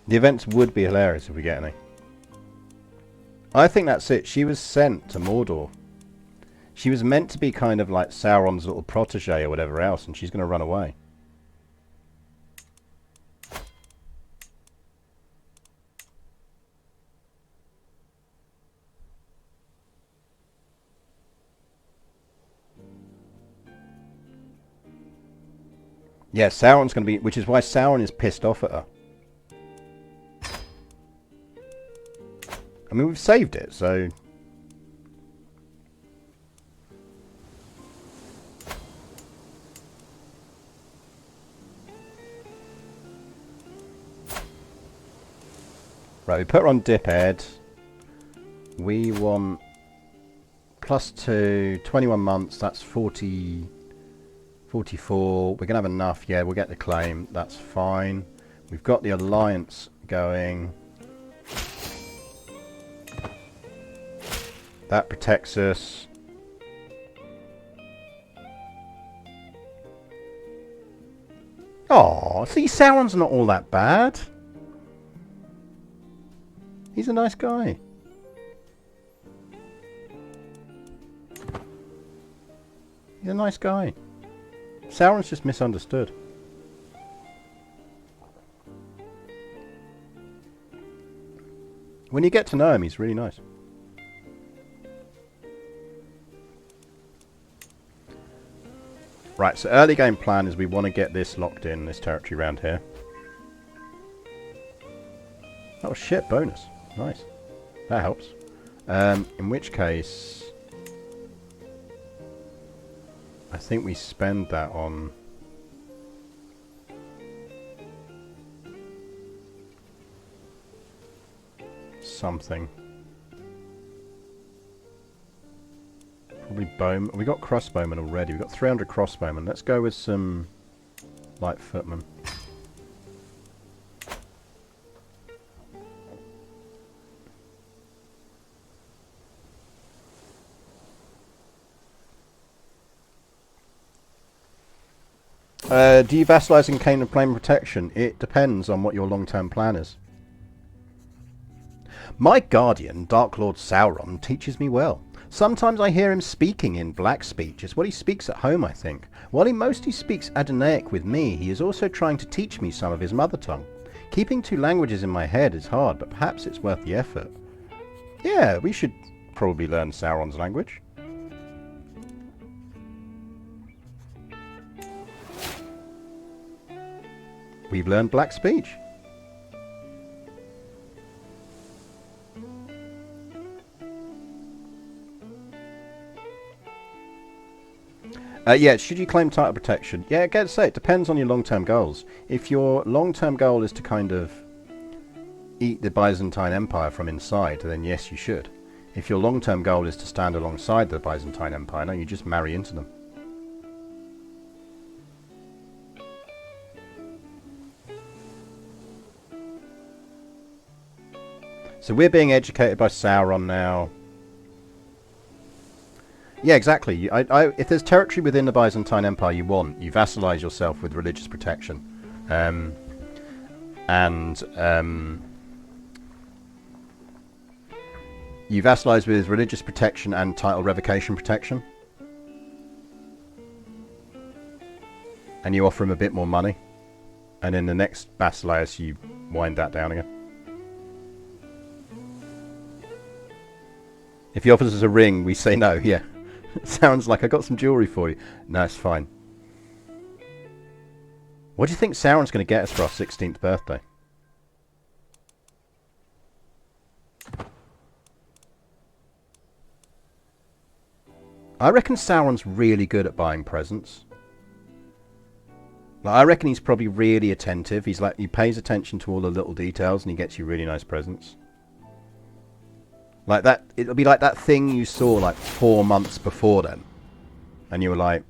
The events would be hilarious if we get any. I think that's it. She was sent to Mordor. She was meant to be kind of like Sauron's little protege or whatever else, and she's going to run away. Yeah, Sauron's going to be... Which is why Sauron is pissed off at her. I mean, we've saved it, so... Right, we put her on dip ed. We want... +2, 21 months, that's 40... 44, we're going to have enough, yeah, we'll get the claim, that's fine. We've got the alliance going. That protects us. Oh, see, Sauron's not all that bad. He's a nice guy. He's a nice guy. Sauron's just misunderstood. When you get to know him, he's really nice. Right, so early game plan is we want to get this locked in, this territory around here. Oh shit, bonus. Nice. That helps. In which case... I think we spend that on... something. Probably bowman. We got crossbowmen already. We got 300 crossbowmen. Let's go with some light footmen. Do you vassalize and claim protection? It depends on what your long-term plan is. My guardian, Dark Lord Sauron, teaches me well. Sometimes I hear him speaking in black speech. It's what he speaks at home, I think. While he mostly speaks Adonaic with me, he is also trying to teach me some of his mother tongue. Keeping two languages in my head is hard, but perhaps it's worth the effort. Yeah, we should probably learn Sauron's language. We've learned black speech. Yeah, should you claim title protection? Yeah, I gotta say, it depends on your long-term goals. If your long-term goal is to kind of eat the Byzantine Empire from inside, then yes, you should. If your long-term goal is to stand alongside the Byzantine Empire, no, you just marry into them. So we're being educated by Sauron now. Yeah, exactly. If there's territory within the Byzantine Empire you want, you vassalize yourself with religious protection. You vassalize with religious protection and title revocation protection. And you offer him a bit more money. And in the next vassalize you wind that down again. If he offers us a ring, we say no, yeah. Sounds like I got some jewellery for you. No, it's fine. What do you think Sauron's going to get us for our 16th birthday? I reckon Sauron's really good at buying presents. Like, I reckon he's probably really attentive. He's like, he pays attention to all the little details and he gets you really nice presents. Like that, it'll be like that thing you saw like 4 months before then. And you were like,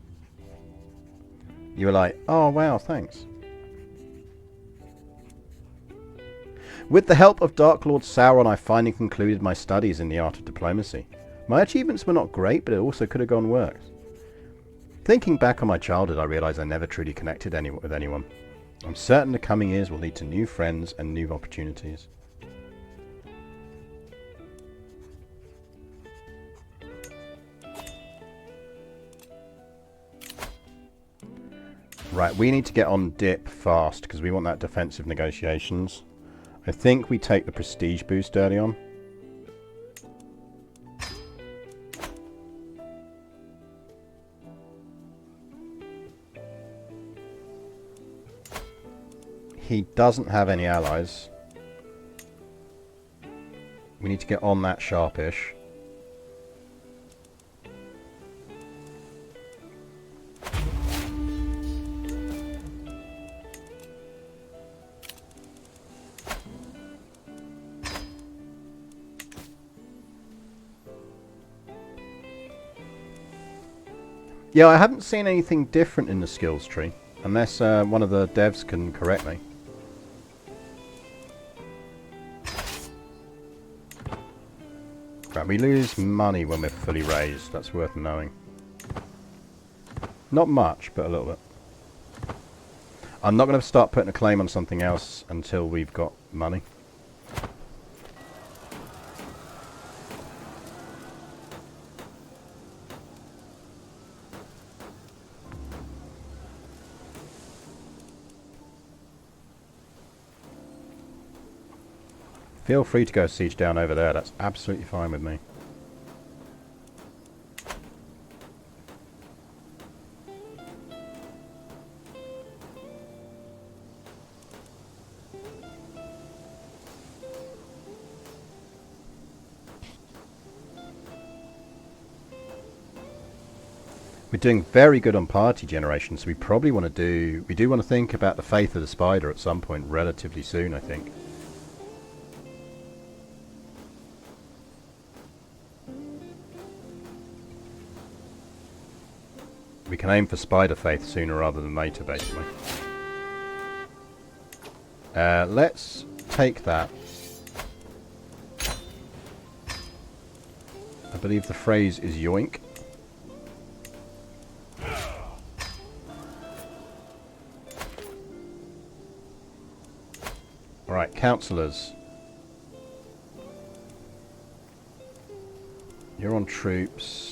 oh wow, thanks. With the help of Dark Lord Sauron, I finally concluded my studies in the art of diplomacy. My achievements were not great, but it also could have gone worse. Thinking back on my childhood, I realised I never truly connected with anyone. I'm certain the coming years will lead to new friends and new opportunities. Right, we need to get on dip fast because we want that defensive negotiations. I think we take the prestige boost early on. He doesn't have any allies. We need to get on that sharpish. Yeah, I haven't seen anything different in the skills tree, unless one of the devs can correct me. Right, we lose money when we're fully raised, that's worth knowing. Not much, but a little bit. I'm not going to start putting a claim on something else until we've got money. Feel free to go siege down over there, that's absolutely fine with me. We're doing very good on party generation, so we probably want to do... We do want to think about the Faith of the Spider at some point relatively soon, I think. We can aim for Spider Faith sooner rather than later, basically. Let's take that. I believe the phrase is yoink. Alright, councillors. You're on troops.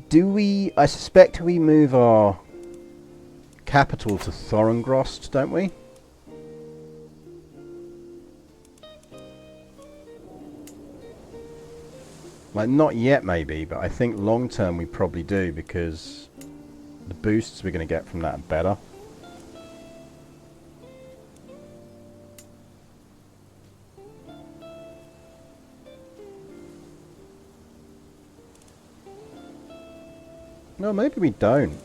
Do we... I suspect we move our capital to Thorengrost, don't we? Like, not yet maybe, but I think long term we probably do, because the boosts we're going to get from that are better. No, maybe we don't.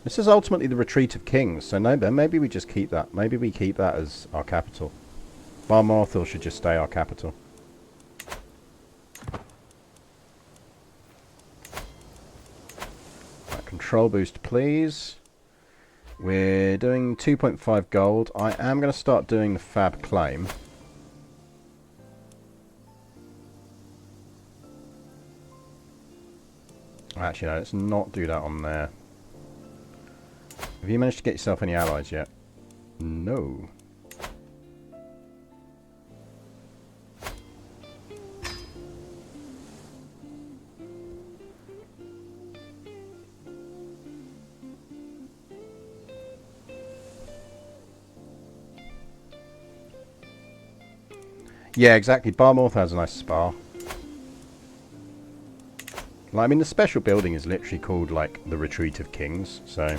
This is ultimately the Retreat of Kings, so no, maybe we just keep that. Maybe we keep that as our capital. Bar Morthil should just stay our capital. Right, control boost, please. We're doing 2.5 gold. I am going to start doing the Fab Claim. Actually, no, let's not do that on there. Have you managed to get yourself any allies yet? No. Yeah, exactly. Bar Morthil has a nice spa. Like, I mean, the special building is literally called, like, the Retreat of Kings, so...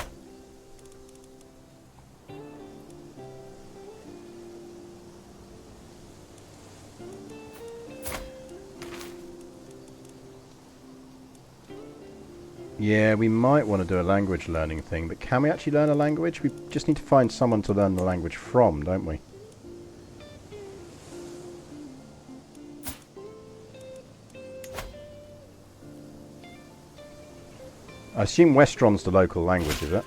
Yeah, we might want to do a language learning thing, but can we actually learn a language? We just need to find someone to learn the language from, don't we? I assume Westron's the local language, is it?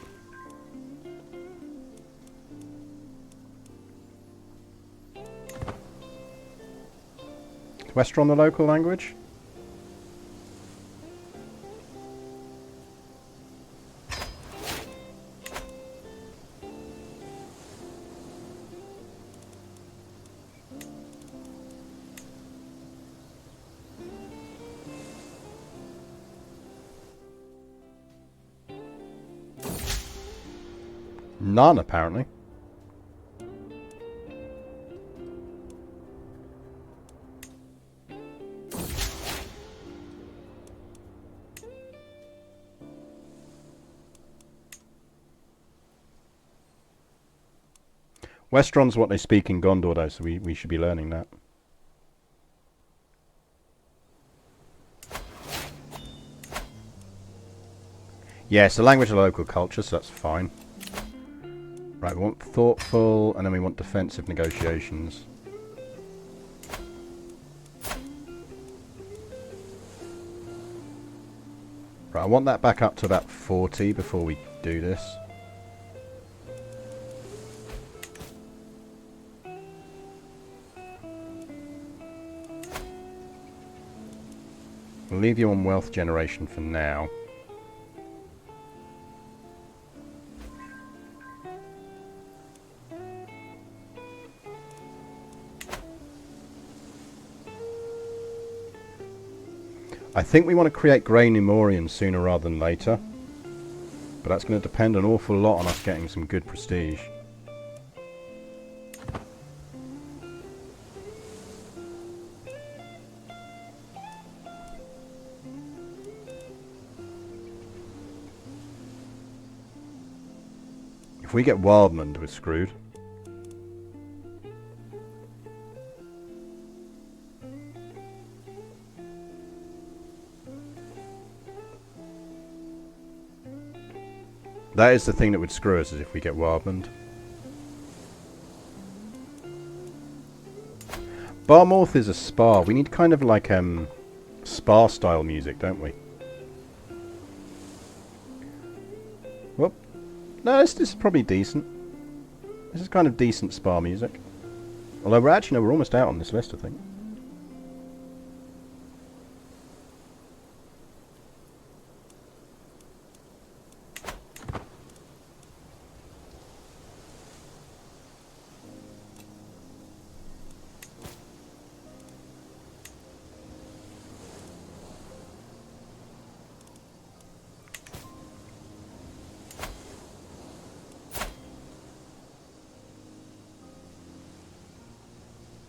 Is Westron the local language? None, apparently. Westron's what they speak in Gondor, though, so we should be learning that. Yeah, it's the language of local culture, so that's fine. Right, we want thoughtful, and then we want defensive negotiations. Right, I want that back up to about 40 before we do this. We'll leave you on wealth generation for now. I think we want to create grey Númenóreans sooner rather than later. But that's going to depend an awful lot on us getting some good prestige. If we get Wildmund, we're screwed. That is the thing that would screw us, is if we get Wildmund. Barmouth is a spa. We need kind of like spa style music, don't we? Whoop. No, this is probably decent. This is kind of decent spa music. Although we're actually, no, we're almost out on this list, I think.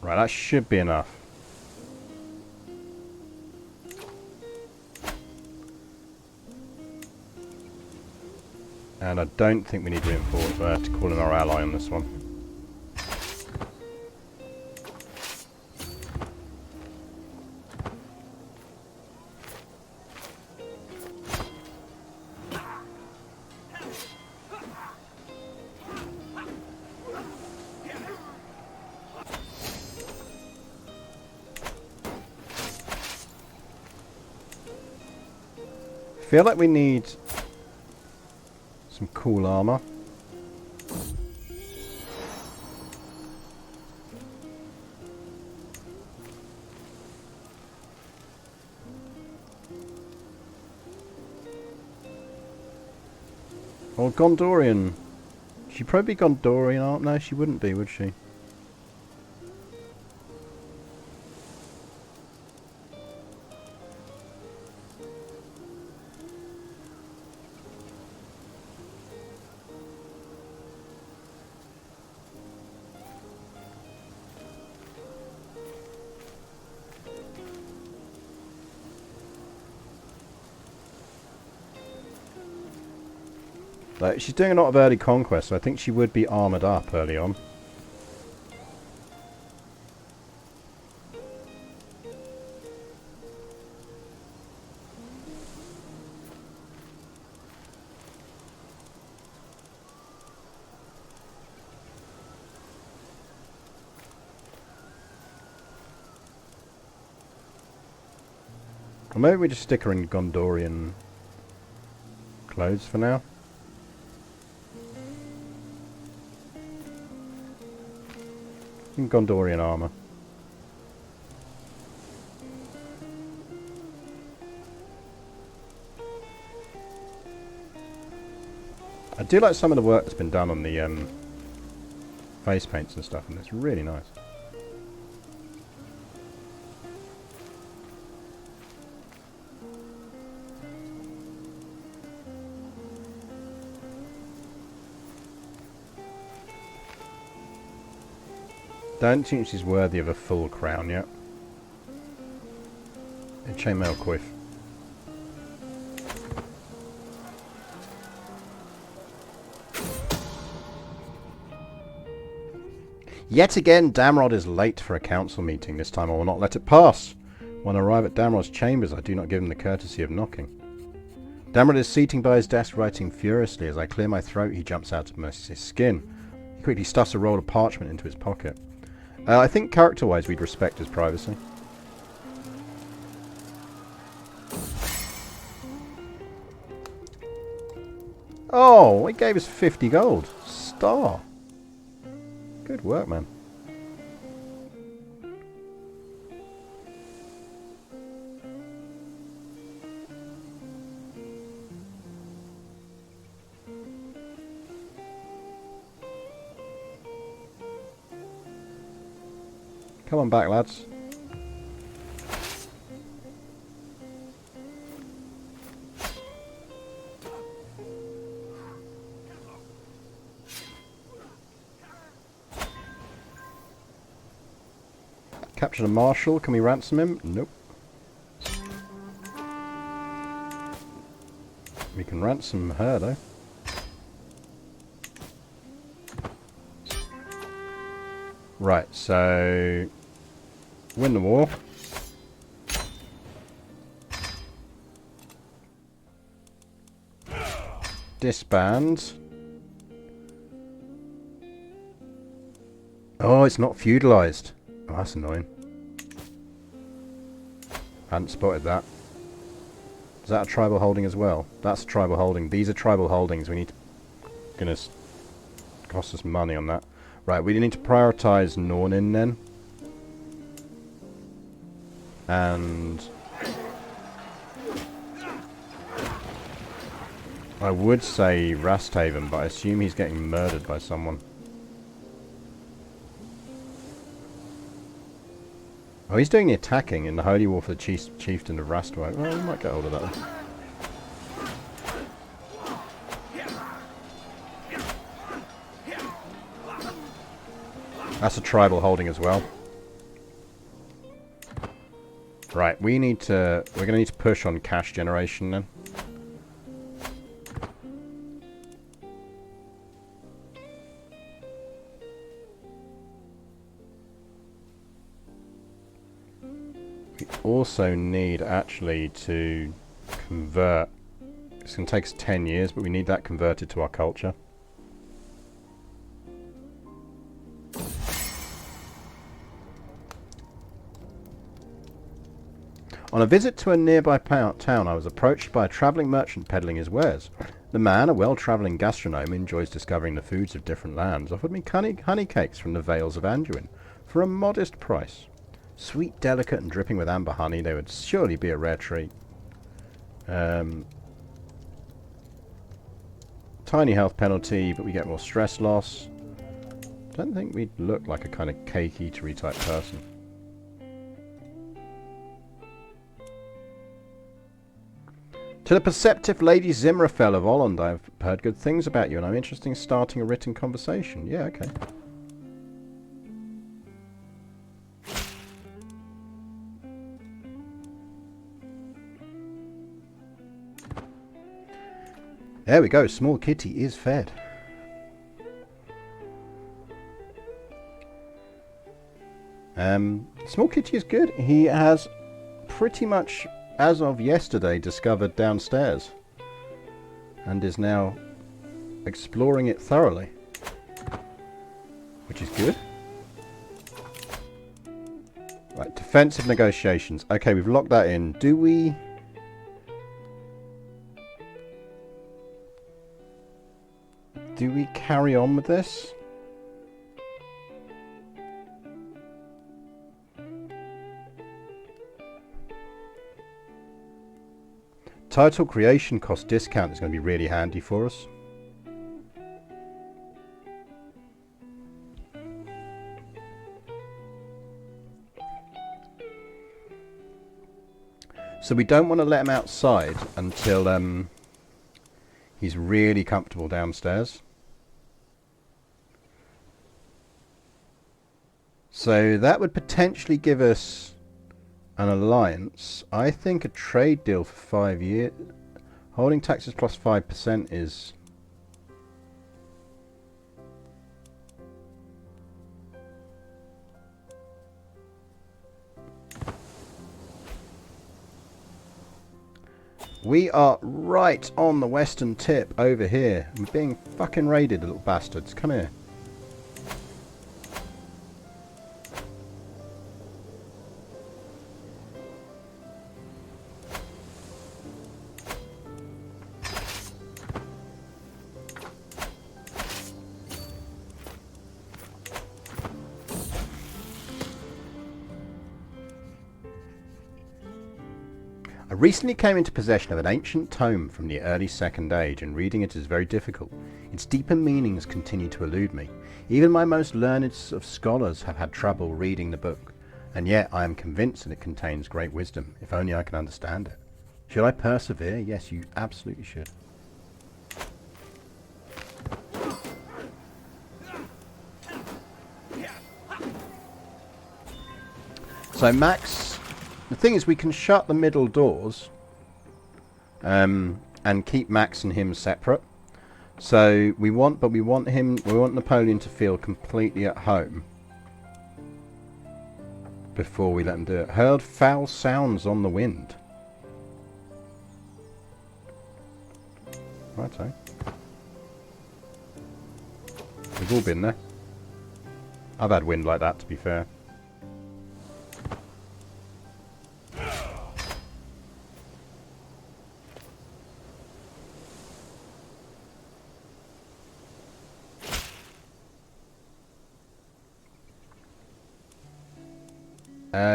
Right, that should be enough. And I don't think we need reinforcements. We have to call in our ally on this one. I feel like we need some cool armor. Or Gondorian. She'd probably be Gondorian, no, she wouldn't be, would she? Like, she's doing a lot of early conquest, so I think she would be armoured up early on. Or maybe we just stick her in Gondorian clothes for now. In Gondorian armour. I do like some of the work that's been done on the face paints and stuff, and it's really nice. Don't think she's worthy of a full crown yet. And chainmail quiff. Yet again, Damrod is late for a council meeting. This time I will not let it pass. When I arrive at Damrod's chambers, I do not give him the courtesy of knocking. Damrod is seating by his desk, writing furiously. As I clear my throat, he jumps out of my skin. He quickly stuffs a roll of parchment into his pocket. I think character-wise we'd respect his privacy. Oh, he gave us 50 gold. Star. Good work, man. Come on back, lads. Captured a marshal. Can we ransom him? Nope. We can ransom her, though. Right, so... win the war. Disband. Oh, it's not feudalised. Oh, that's annoying. Hadn't spotted that. Is that a tribal holding as well? That's a tribal holding. These are tribal holdings. We need to... gonna cost us money on that. Right, we need to prioritise Nornin then. And... I would say Rasthaven, but I assume he's getting murdered by someone. Oh, he's doing the attacking in the Holy War for the Chieftain of Rasthaven. Well, we might get hold of that then. That's a tribal holding as well. Right, we're going to need to push on cash generation then. We also need actually to convert. It's going to take us 10 years, but we need that converted to our culture. On a visit to a nearby town, I was approached by a travelling merchant peddling his wares. The man, a well-travelling gastronome who enjoys discovering the foods of different lands, offered me honey cakes from the Vales of Anduin for a modest price. Sweet, delicate, and dripping with amber honey, they would surely be a rare treat. Tiny health penalty, but we get more stress loss. Don't think we'd look like a kind of cake eatery type person. To the perceptive Lady Zimrafel of Holland, I've heard good things about you, and I'm interested in starting a written conversation. Yeah, okay. There we go. Small Kitty is fed. Small Kitty is good. He has pretty much, as of yesterday, discovered downstairs and is now exploring it thoroughly, which is good. Right, defensive negotiations. Okay, we've locked that in. Do we... Do we carry on with this? Total creation cost discount is going to be really handy for us. So we don't want to let him outside until he's really comfortable downstairs. So that would potentially give us an alliance. I think a trade deal for 5 years. Holding taxes plus 5% is... We are right on the western tip over here. We're being fucking raided, little bastards. Come here. I recently came into possession of an ancient tome from the early Second Age, and reading it is very difficult. Its deeper meanings continue to elude me. Even my most learned of scholars have had trouble reading the book, and yet I am convinced that it contains great wisdom, if only I can understand it. Should I persevere? Yes, you absolutely should. So Max... The thing is, we can shut the middle doors and keep Max and him separate. So we want Napoleon to feel completely at home before we let him do it. Heard foul sounds on the wind. Righto. We've all been there. I've had wind like that, to be fair.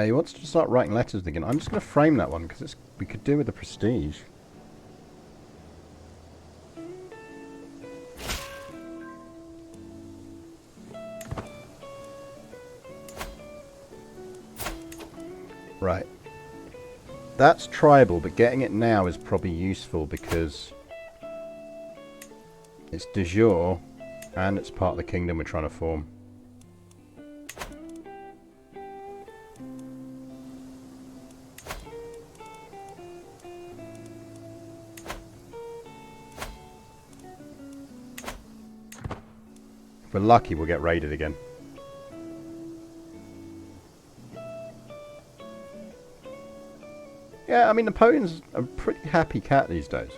He wants to start writing letters again. I'm just going to frame that one because we could do with the prestige. Right. That's tribal, but getting it now is probably useful because it's de jure and it's part of the kingdom we're trying to form. If we're lucky, we'll get raided again. Yeah, I mean, Napoleon's a pretty happy cat these days.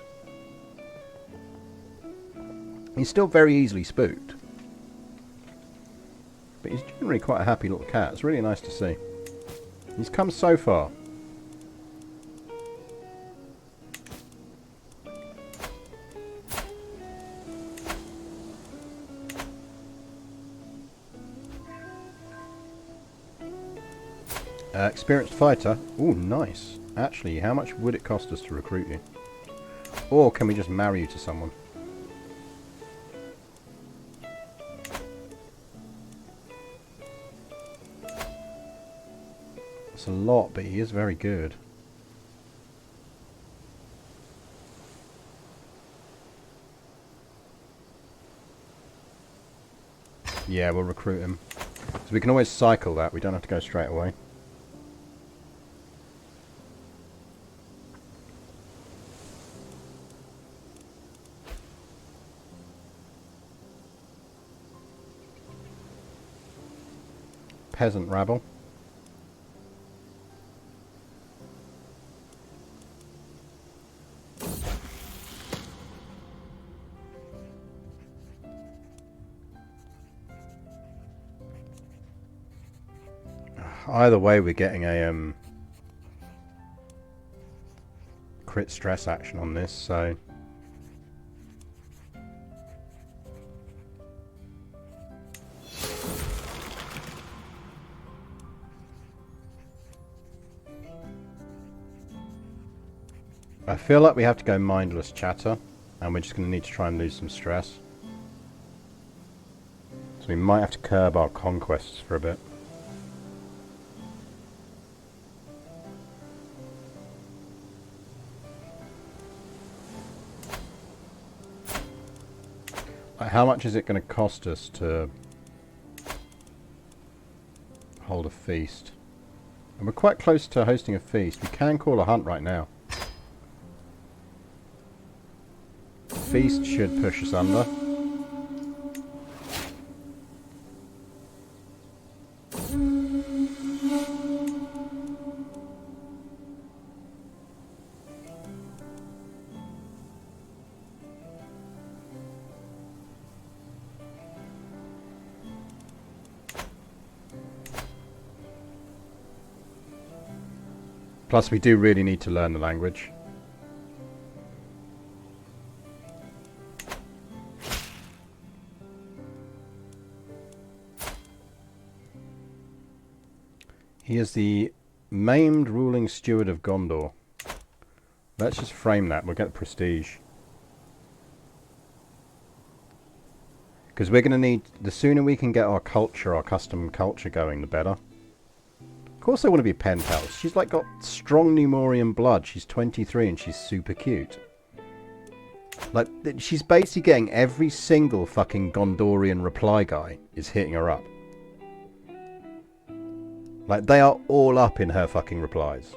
He's still very easily spooked. But he's generally quite a happy little cat. It's really nice to see. He's come so far. Experienced fighter. Ooh, nice. Actually, how much would it cost us to recruit you? Or can we just marry you to someone? It's a lot, but he is very good. Yeah, we'll recruit him. So we can always cycle that. We don't have to go straight away. Peasant rabble. Either way, we're getting a crit stress action on this, so... I feel like we have to go mindless chatter, and we're just going to need to try and lose some stress. So we might have to curb our conquests for a bit. How much is it going to cost us to hold a feast? And we're quite close to hosting a feast. We can call a hunt right now. Feast should push us under. Plus we do really need to learn the language. He is the maimed ruling steward of Gondor. Let's just frame that. We'll get prestige. Because we're going to need... The sooner we can get our culture, our custom culture going, the better. Of course I want to be pen pals. She's like got strong Númenórean blood. She's 23 and she's super cute. Like, she's basically getting every single fucking Gondorian reply guy is hitting her up. Like, they are all up in her fucking replies.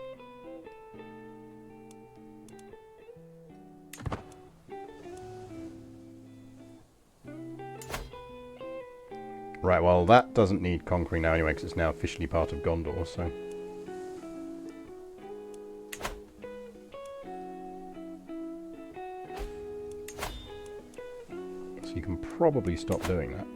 Right, well, that doesn't need conquering now anyway, because it's now officially part of Gondor, so... So you can probably stop doing that.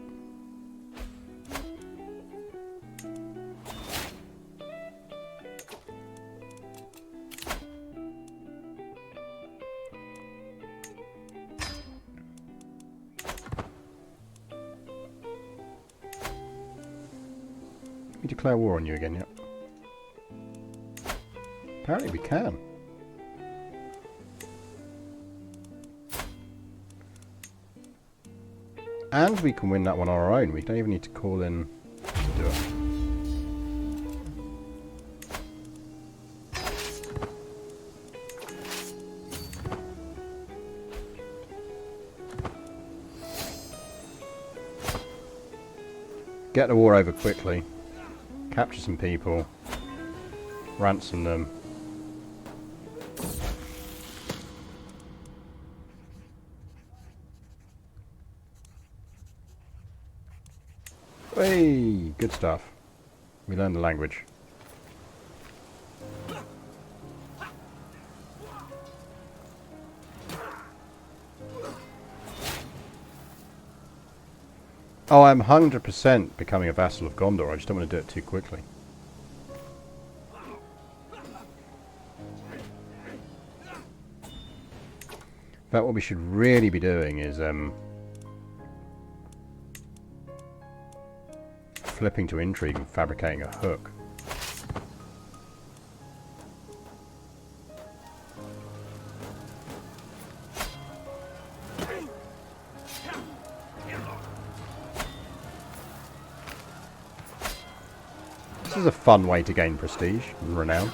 We declare war on you again yet? Apparently we can. And we can win that one on our own. We don't even need to call in to do it. Get the war over quickly. Capture some people. Ransom them. Hey, good stuff. We learned the language. Oh, I'm 100% becoming a vassal of Gondor. I just don't want to do it too quickly. But what we should really be doing is flipping to intrigue and fabricating a hook. This is a fun way to gain prestige and renown.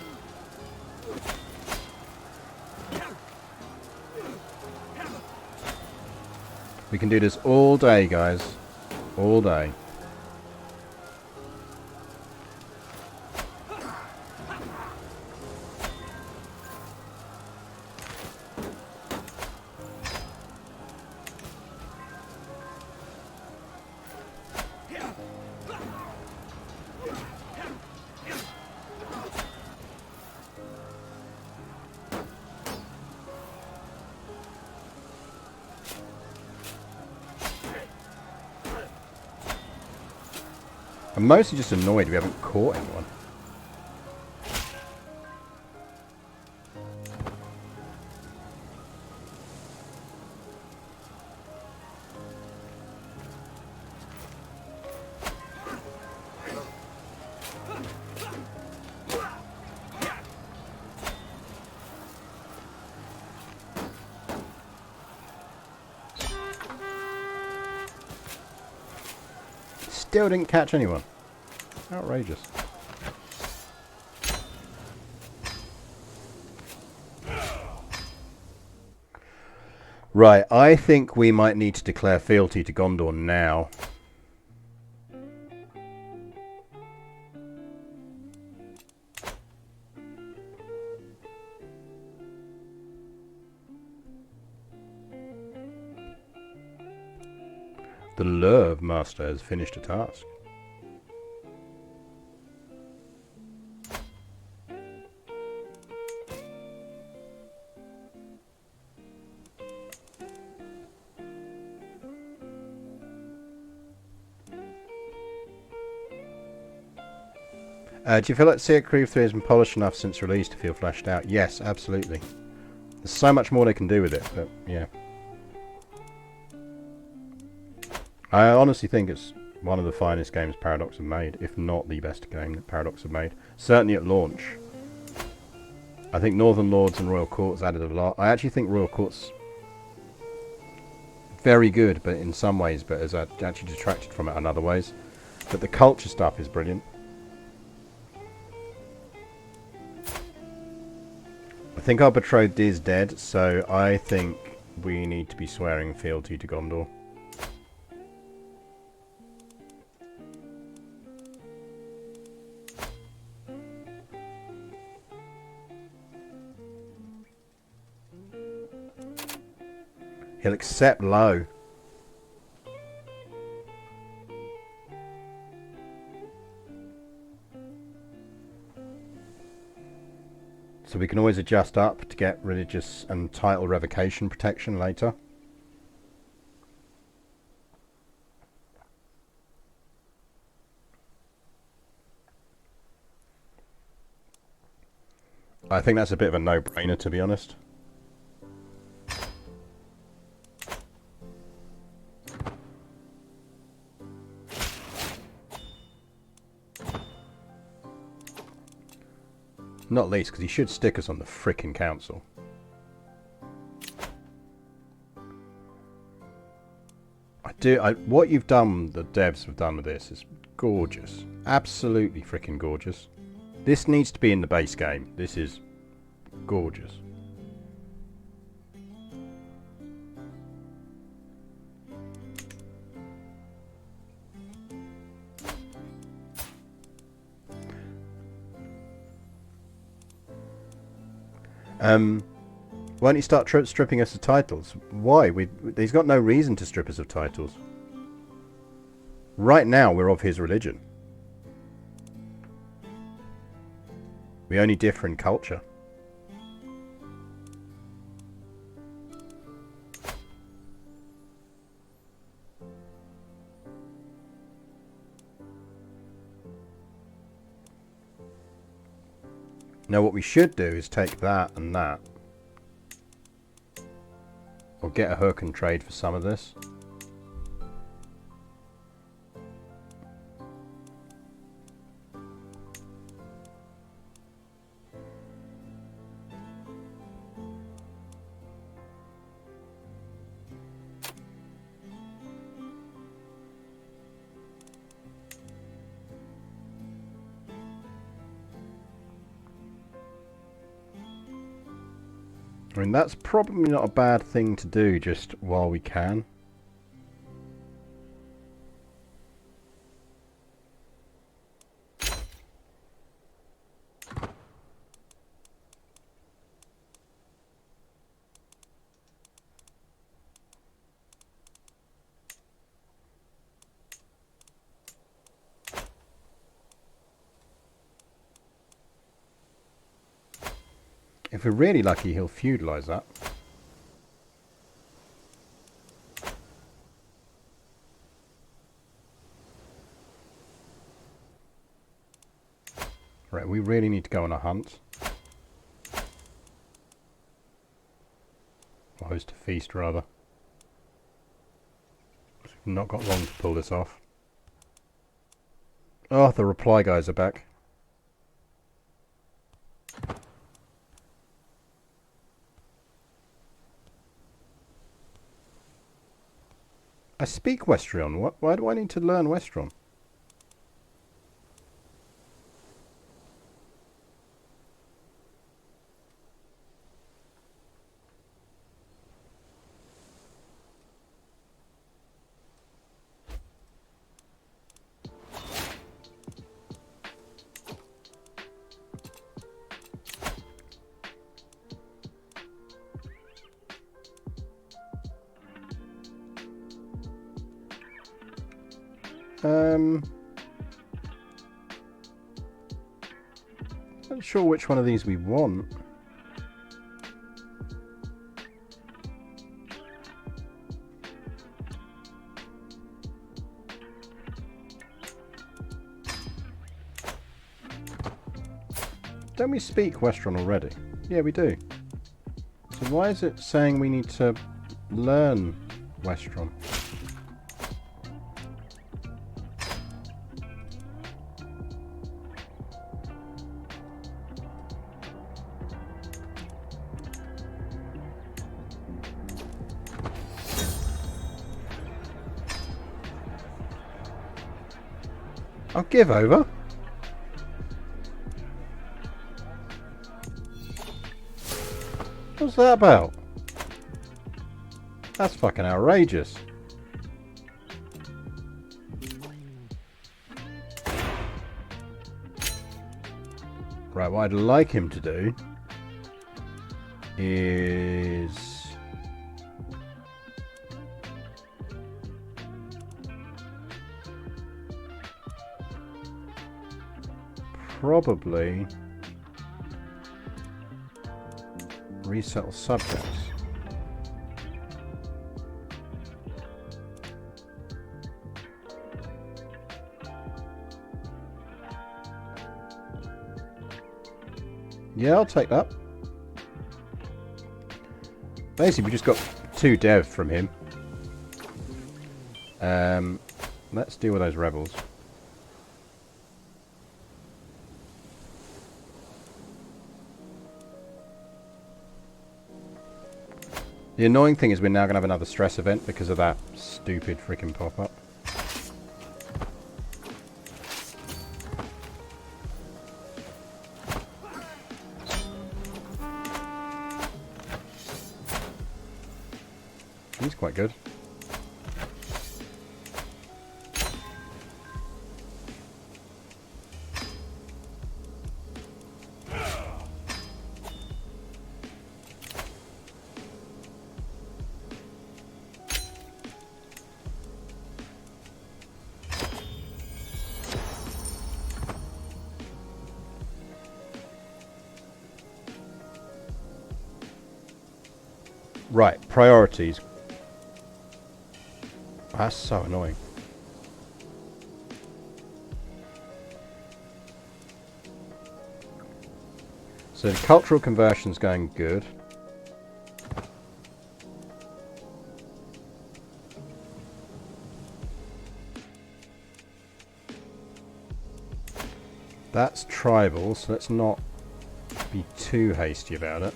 We can do this all day, guys. All day. I'm mostly just annoyed we haven't caught anyone. still didn't catch anyone. Outrageous. Right, I think we might need to declare fealty to Gondor now. The Lurv Master has finished a task. Do you feel like Sea Crew 3 has been polished enough since release to feel fleshed out? Yes, absolutely. There's so much more they can do with it, but yeah. I honestly think it's one of the finest games Paradox have made, if not the best game that Paradox have made. Certainly at launch. I think Northern Lords and Royal Courts added a lot. I actually think Royal Courts very good, but in some ways, but has actually detracted from it in other ways. But the culture stuff is brilliant. I think our betrothed is dead, so I think we need to be swearing fealty to Gondor. He'll accept low. So we can always adjust up to get religious and title revocation protection later. I think that's a bit of a no-brainer, to be honest. Not least because he should stick us on the frickin' council. What you've done, the devs have done with this is gorgeous. Absolutely frickin' gorgeous. This needs to be in the base game. This is gorgeous. Why don't you start stripping us of titles? Why? He's got no reason to strip us of titles. Right now, we're of his religion. We only differ in culture. Now what we should do is take that and that. Or get a hook and trade for some of this. I mean, that's probably not a bad thing to do just while we can. If we're really lucky, he'll feudalise that. Right, we really need to go on a hunt. Or host a feast, rather. We've not got long to pull this off. Oh, the reply guys are back. I speak Westrion. Why do I need to learn Westron? Not sure which one of these we want. Don't we speak Westron already? Yeah, we do. So why is it saying we need to learn Westron? I'll give over. What's that about? That's fucking outrageous. Right, what I'd like him to do is probably resettle subjects. Yeah, I'll take that. Basically, we just got 2 dev from him. Let's deal with those rebels. The annoying thing is we're now going to have another stress event because of that stupid freaking pop-up. He's quite good. Right, priorities. That's so annoying. So the cultural conversion's going good. That's tribal, so let's not be too hasty about it.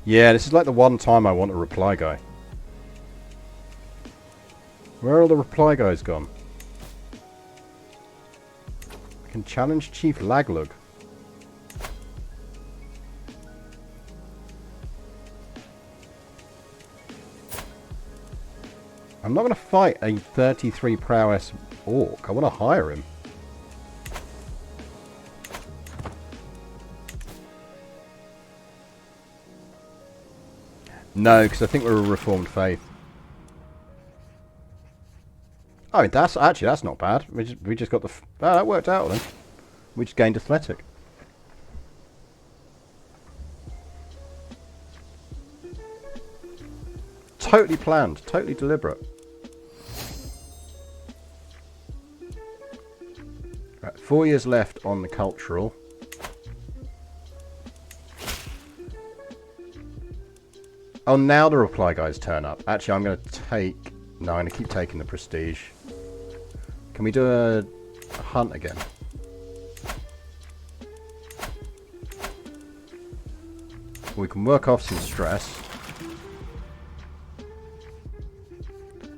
Yeah, this is like the one time I want a reply guy. Where are all the reply guys gone? I can challenge Chief Laglug. I'm not going to fight a 33 prowess orc. I want to hire him. No, because I think we're a reformed faith. Oh, that's not bad. We just got the... Oh, that worked out then. We just gained athletic. Totally planned. Totally deliberate. Right, 4 years left on the cultural. Oh, now the reply guys turn up. Actually, I'm going to take... No, I'm going to keep taking the prestige. Can we do a hunt again? We can work off some stress.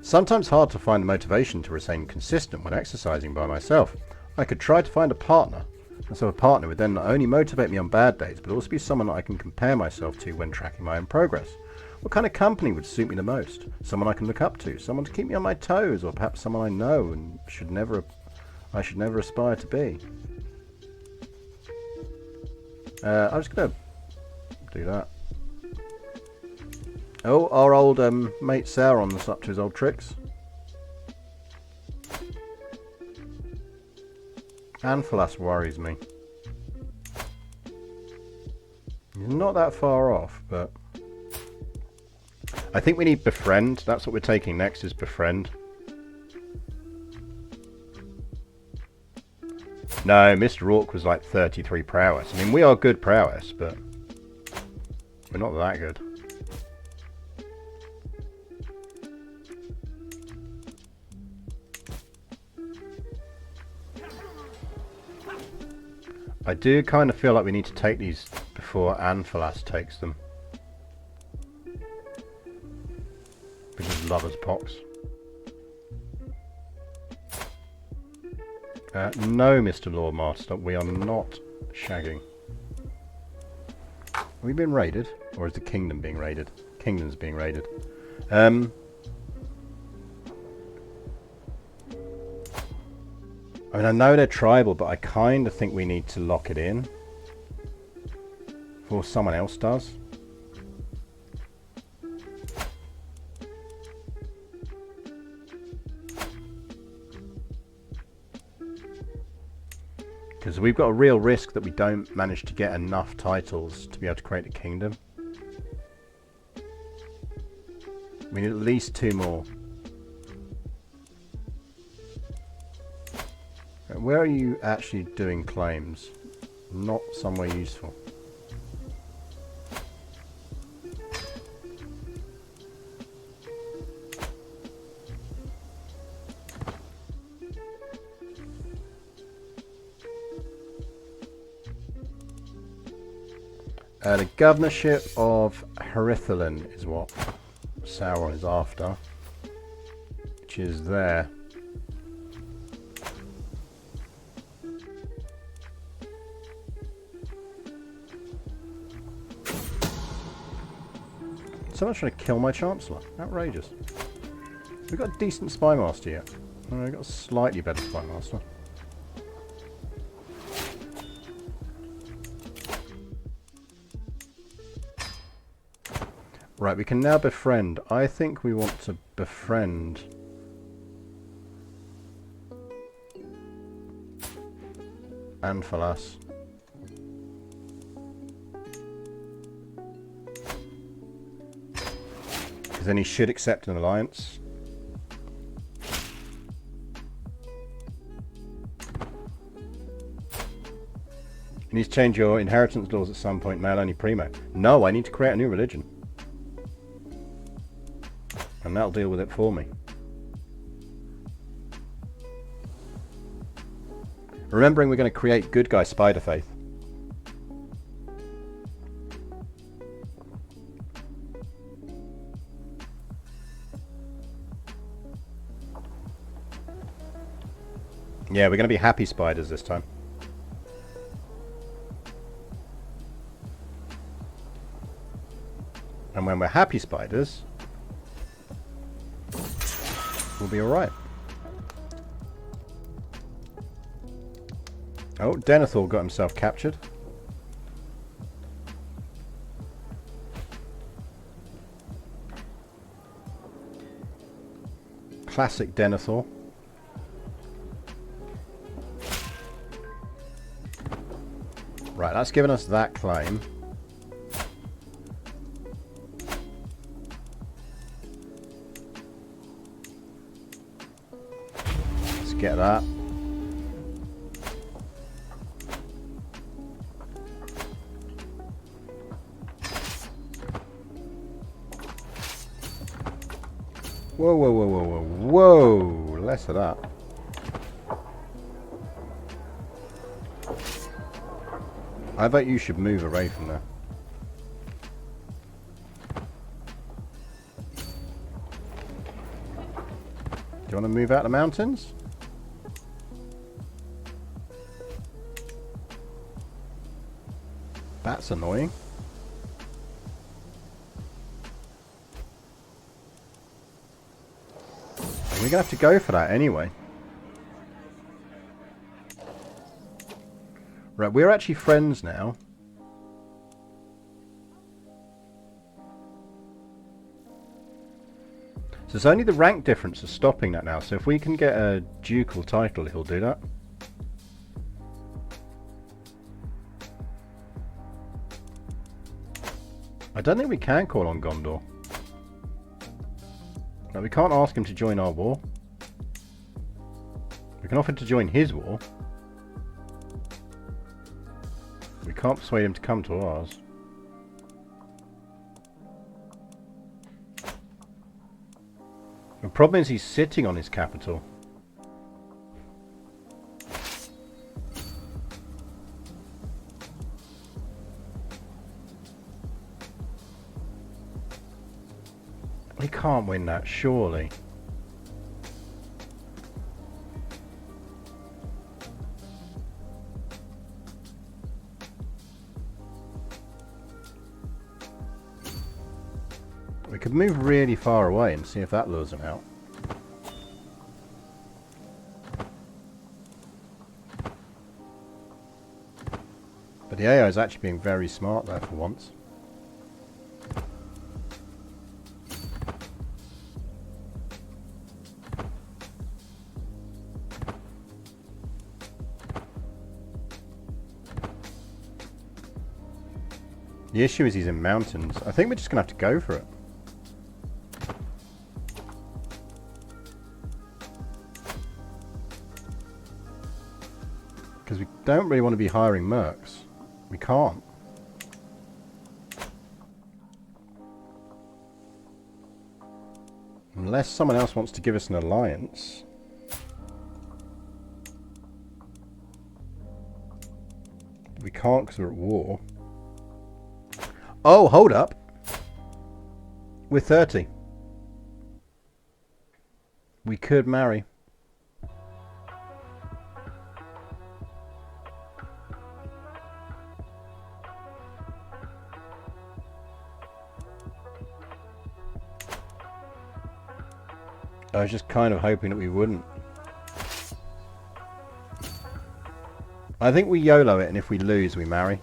Sometimes hard to find the motivation to remain consistent when exercising by myself. I could try to find a partner. And so a partner would then not only motivate me on bad days, but also be someone that I can compare myself to when tracking my own progress. What kind of company would suit me the most? Someone I can look up to, someone to keep me on my toes, or perhaps someone I know and should never I should never aspire to be. I'm just going to do that. Oh, our old mate Sauron's up to his old tricks. Anfalas worries me. He's not that far off, but... I think we need Befriend. That's what we're taking next, is Befriend. No, Mr. Orc was like 33 prowess. I mean, we are good prowess, but we're not that good. I do kind of feel like we need to take these before Anfalas takes them. Because lovers pox. No, Mr. Lordmaster, we are not shagging. Have we been raided? Or is the kingdom being raided? Kingdom's being raided. I mean, I know they're tribal, but I kind of think we need to lock it in. Before someone else does. Because we've got a real risk that we don't manage to get enough titles to be able to create a kingdom. We need at least 2 more. Where are you actually doing claims? Not somewhere useful. The governorship of Harithalin is what Sauron is after, which is there. Someone's trying to kill my Chancellor. Outrageous. We've got a decent spy master yet. We've got a slightly better spy master. Right, we can now befriend. I think we want to befriend Anfalas. Because then he should accept an alliance. You need to change your inheritance laws at some point, male only primo. No, I need to create a new religion. And that'll deal with it for me. Remembering we're going to create good guy spider faith. Yeah, we're going to be happy spiders this time. And when we're happy spiders, we'll be alright. Oh, Denethor got himself captured. Classic Denethor. Right, that's given us that claim. Let's get that. Whoa, whoa, whoa, whoa, whoa, whoa, less of that. I bet you should move away from there. Do you want to move out the mountains? That's annoying. We're going to have to go for that anyway. Right, we're actually friends now. So it's only the rank difference that's stopping that now. So if we can get a ducal title, he'll do that. I don't think we can call on Gondor. No, we can't ask him to join our war. We can offer to join his war. We can't persuade him to come to ours. The problem is he's sitting on his capital. We can't win that, surely. We could move really far away and see if that lures them out. But the AI is actually being very smart there for once. The issue is he's in mountains. I think we're just going to have to go for it. Because we don't really want to be hiring mercs. We can't. Unless someone else wants to give us an alliance. We can't because we're at war. Oh, hold up. We're 30. We could marry. I was just kind of hoping that we wouldn't. I think we YOLO it, and if we lose, we marry.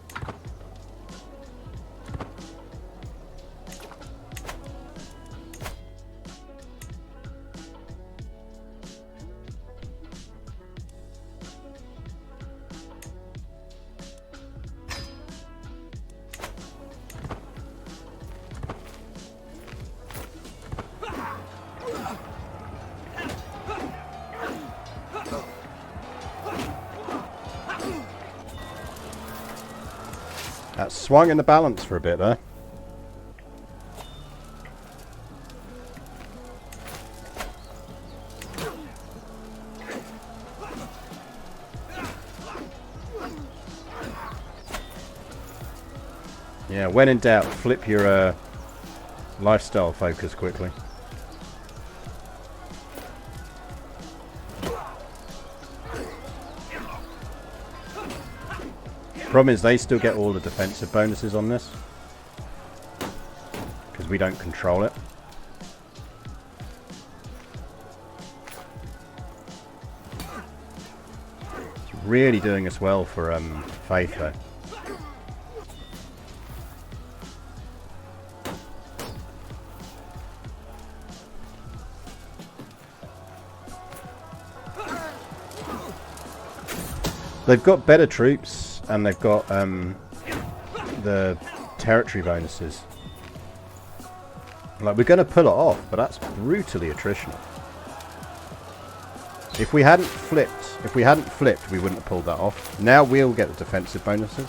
That swung in the balance for a bit there. Yeah, when in doubt, flip your lifestyle focus quickly. Problem is they still get all the defensive bonuses on this because we don't control it. It's really doing us well for faith though. They've got better troops. And they've got the territory bonuses. Like, we're going to pull it off, but that's brutally attritional. If we hadn't flipped, we wouldn't have pulled that off. Now we'll get the defensive bonuses.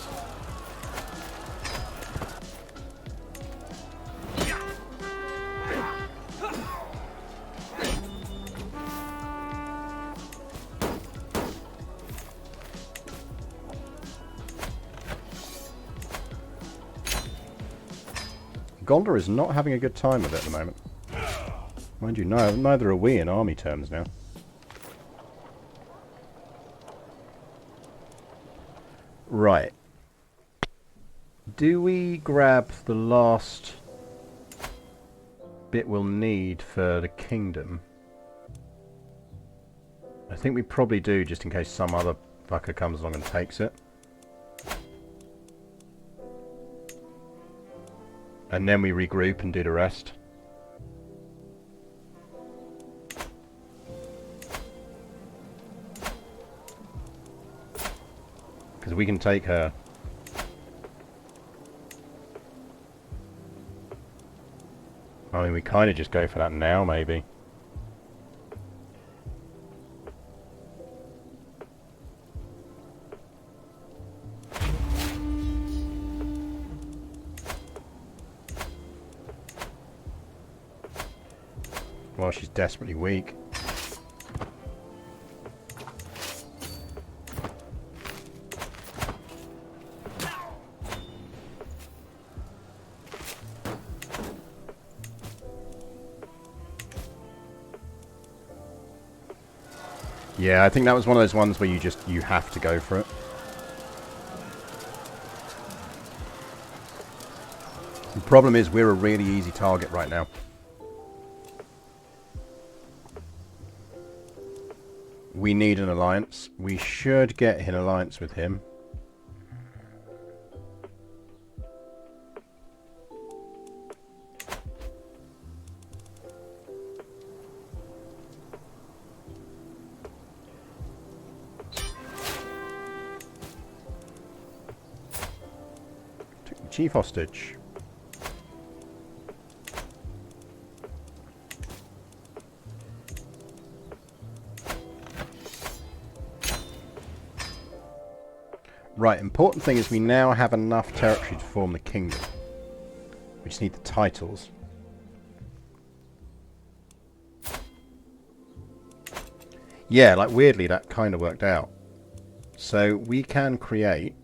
Gondor is not having a good time with it at the moment. Mind you, no, neither are we in army terms now. Right. Do we grab the last bit we'll need for the kingdom? I think we probably do, just in case some other fucker comes along and takes it. And then we regroup and do the rest. Because we can take her. I mean, we kind of just go for that now, maybe. Well, she's desperately weak. Yeah, I think that was one of those ones where you have to go for it. The problem is we're a really easy target right now. We need an alliance. We should get an alliance with him. Took the chief hostage. Right, important thing is we now have enough territory to form the kingdom. We just need the titles. Yeah, like weirdly that kind of worked out. So we can create...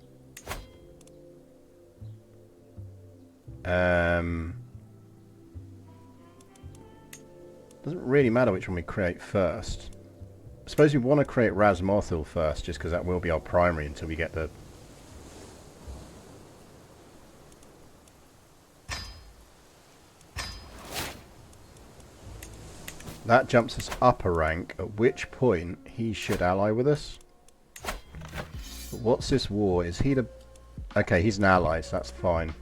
doesn't really matter which one we create first. I suppose we want to create Ras Morthil first, just because that will be our primary until we get the... That jumps us up a rank, at which point he should ally with us. But what's this war? Is he the... Okay, he's an ally, so that's fine.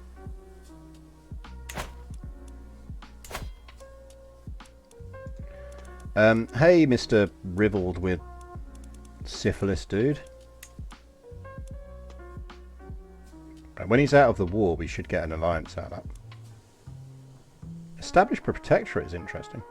Hey, Mr. Riveled with syphilis dude. Right, when he's out of the war, we should get an alliance out of that. Establish Protectorate is interesting.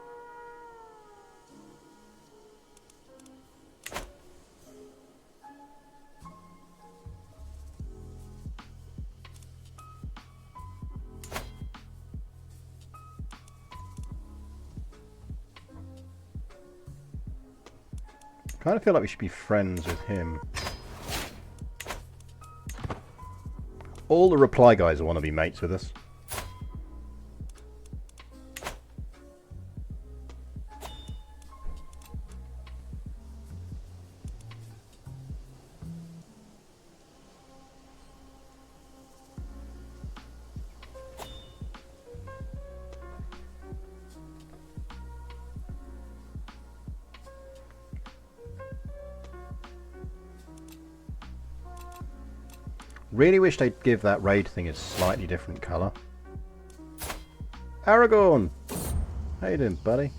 I kind of feel like we should be friends with him. All the reply guys want to be mates with us. Really wish they'd give that raid thing a slightly different colour. Aragorn! How you doing, buddy?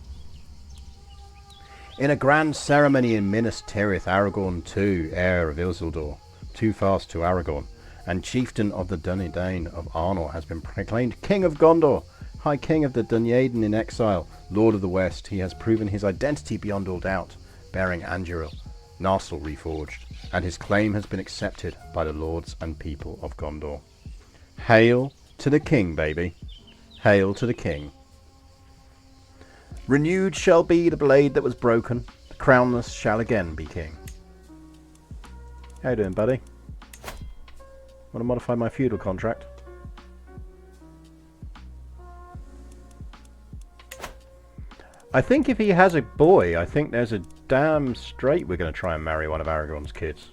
In a grand ceremony in Minas Tirith, Aragorn II, heir of Isildur, too fast to Aragorn, and chieftain of the Dunedain of Arnor, has been proclaimed King of Gondor, High King of the Dunedain in exile, Lord of the West. He has proven his identity beyond all doubt, bearing Anduril, Narsil reforged, and his claim has been accepted by the lords and people of Gondor. Hail to the king, baby. Hail to the king. Renewed shall be the blade that was broken. The crownless shall again be king. How you doing, buddy? Want to modify my feudal contract? I think if he has a boy, I think there's a damn straight we're going to try and marry one of Aragorn's kids.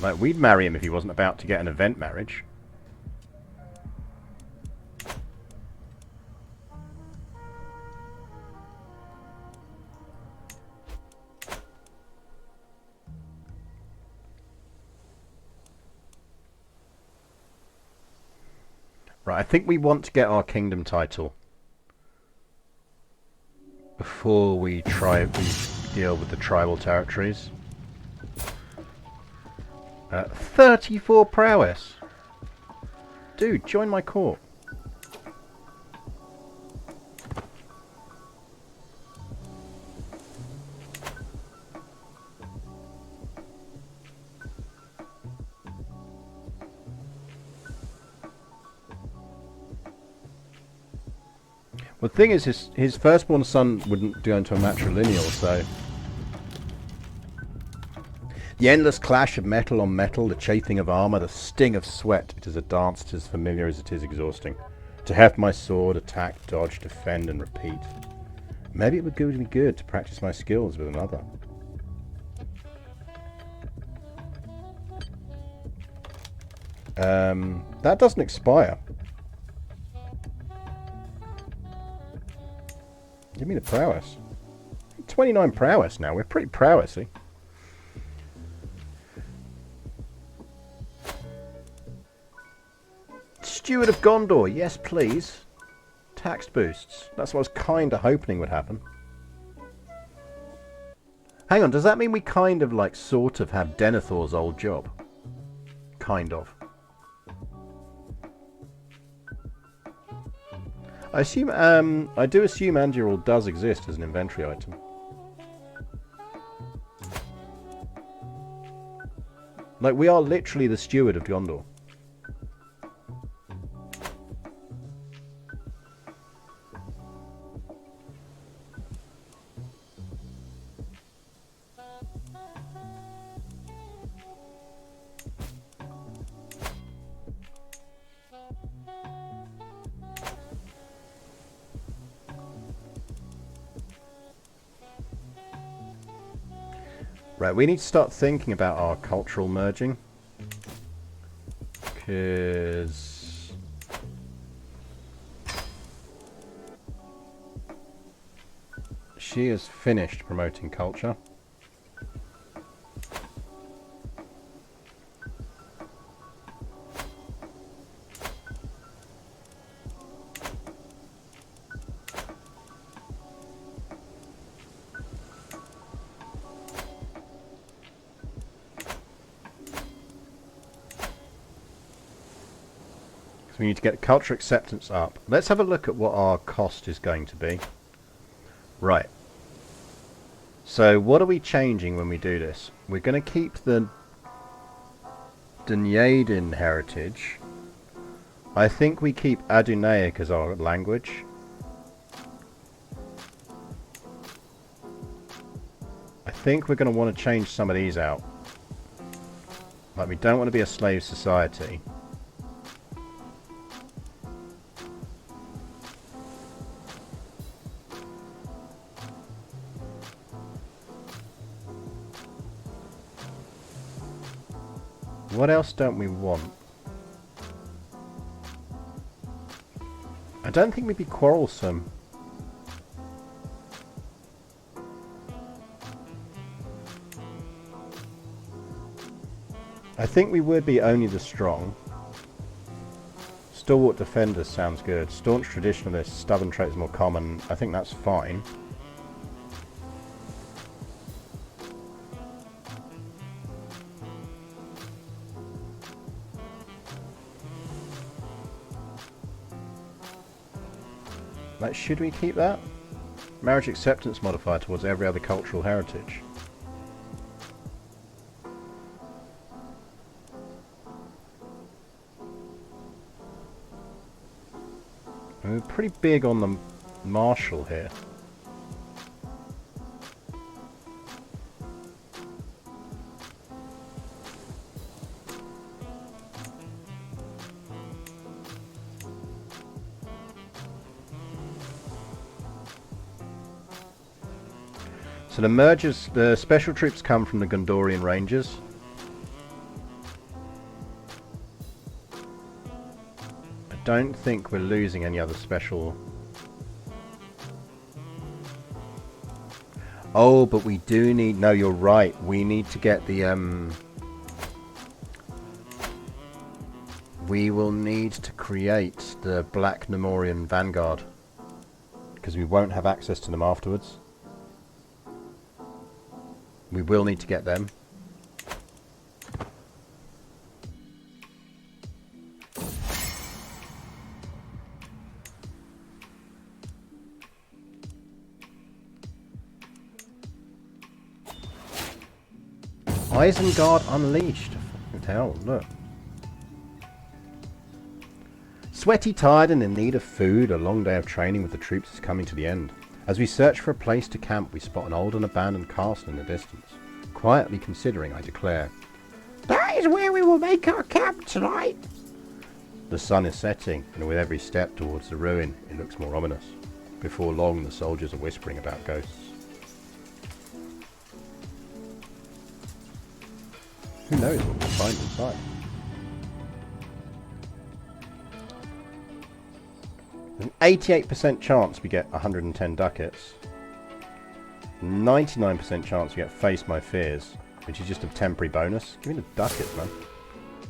Like, we'd marry him if he wasn't about to get an event marriage. Right, I think we want to get our kingdom title before we deal with the tribal territories. 34 prowess. Dude, join my court. Well, the thing is, his firstborn son wouldn't go into a matrilineal, so... The endless clash of metal on metal, the chafing of armour, the sting of sweat. It is a dance that is familiar as it is exhausting. To heft my sword, attack, dodge, defend, and repeat. Maybe it would be good to practice my skills with another. That doesn't expire. Give me the prowess. 29 prowess now. We're pretty prowessy. Steward of Gondor. Yes, please. Tax boosts. That's what I was kind of hoping would happen. Hang on. Does that mean we kind of, like, sort of have Denethor's old job? Kind of. I assume, I do assume Anduril does exist as an inventory item. Like, we are literally the steward of Gondor. Right, we need to start thinking about our cultural merging. Because... she has finished promoting culture. We need to get culture acceptance up. Let's have a look at what our cost is going to be. Right. So what are we changing when we do this? We're going to keep the Dunedin heritage. I think we keep Adunaic as our language. I think we're going to want to change some of these out. Like, we don't want to be a slave society. What else don't we want? I don't think we'd be quarrelsome. I think we would be only the strong. Stalwart defenders sounds good. Staunch traditionalists, stubborn traits more common. I think that's fine. Like, should we keep that? Marriage acceptance modifier towards every other cultural heritage. We're pretty big on the martial here. So the special troops come from the Gondorian Rangers. I don't think we're losing any other special. Oh, but we do need... No, you're right. We need to get the... we will need to create the Black Númenórean Vanguard, because we won't have access to them afterwards. We will need to get them. Isengard Unleashed. Fucking hell, look. Sweaty, tired, and in need of food, a long day of training with the troops is coming to the end. As we search for a place to camp, we spot an old and abandoned castle in the distance. Quietly considering, I declare, "That is where we will make our camp tonight." The sun is setting, and with every step towards the ruin, it looks more ominous. Before long, the soldiers are whispering about ghosts. Who knows what we'll find inside? There's an 88% chance we get 110 ducats. 99% chance we get Face My Fears, which is just a temporary bonus. Give me the ducats, man.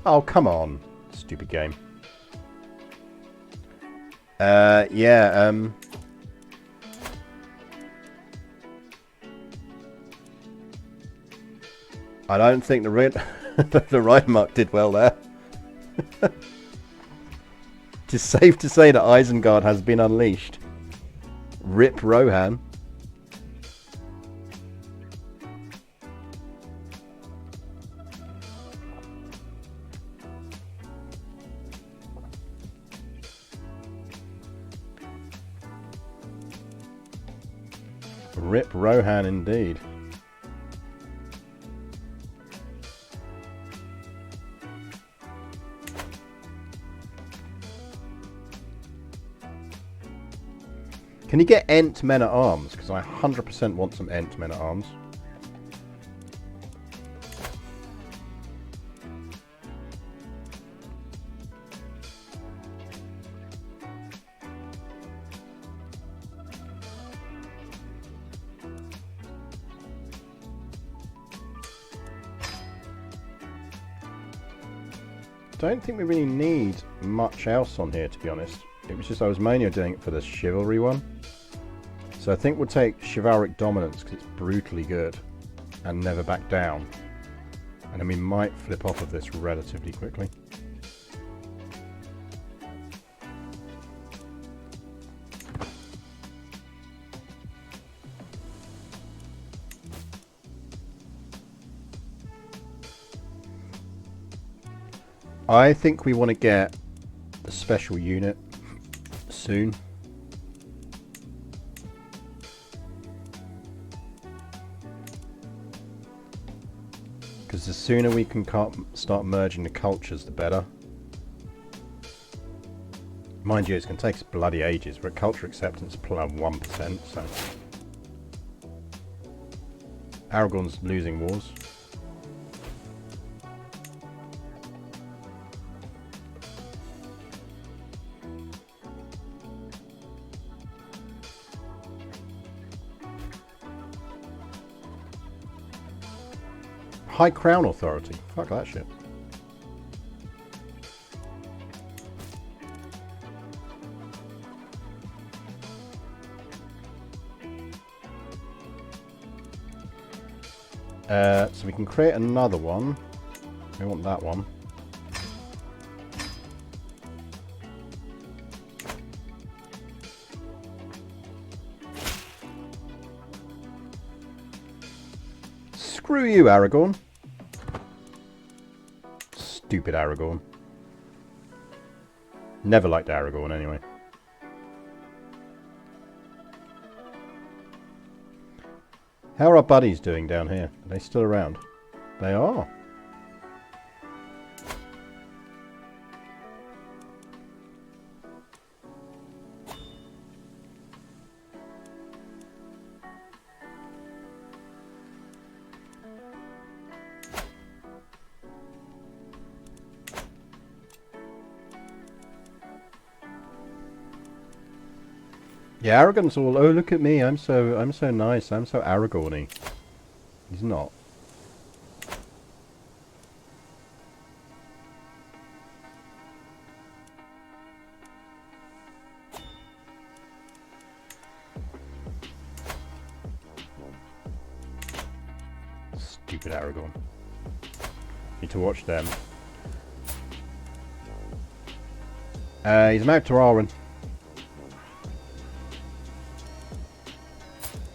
Oh, come on. Stupid game. Yeah, I don't think the Riddermarck did well there. It is safe to say that Isengard has been unleashed. Rip Rohan. Rip Rohan indeed. Can you get Ent Men at Arms? Because I 100% want some Ent Men at Arms. Don't think we really need much else on here, to be honest. It was just I was mainly doing it for the chivalry one. So I think we'll take chivalric dominance because it's brutally good and never back down. And then we might flip off of this relatively quickly. I think we want to get a special unit soon. Because the sooner we can start merging the cultures, the better. Mind you, it's going to take us bloody ages. We're at culture acceptance plus 1%, so... Aragorn's losing wars. High Crown Authority. Fuck that shit. So we can create another one. We want that one. Screw you, Aragorn. Stupid Aragorn. Never liked Aragorn anyway. How are our buddies doing down here? Are they still around? They are. Yeah, Aragorn's all, oh look at me, I'm so nice, I'm so Aragorn-y. He's not. Stupid Aragorn. Need to watch them. He's married to Arwen.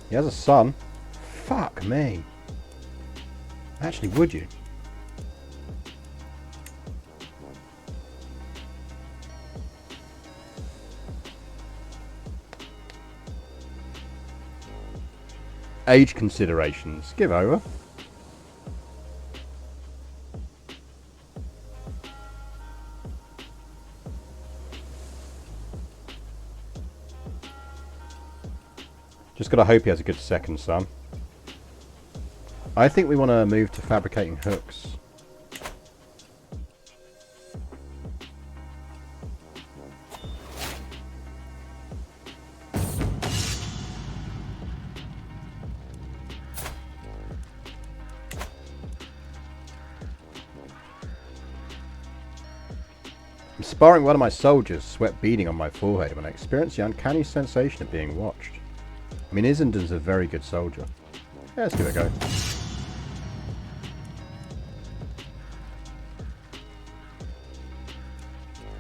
He has a son. Fuck me. Actually, would you? Age considerations. Give over. Just gotta hope he has a good second son. I think we want to move to fabricating hooks. I'm sparring one of my soldiers, sweat beading on my forehead when I experience the uncanny sensation of being watched. I mean, Isenden's a very good soldier. Yeah, let's give it a go.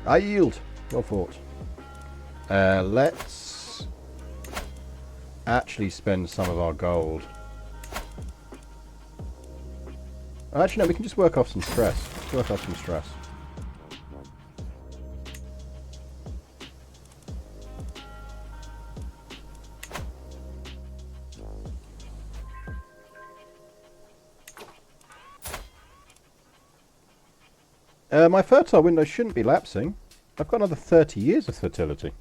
I yield. Well fought. Let's actually spend some of our gold. Actually, no, we can just work off some stress. Let's work off some stress. My fertile window shouldn't be lapsing. I've got another 30 years of fertility.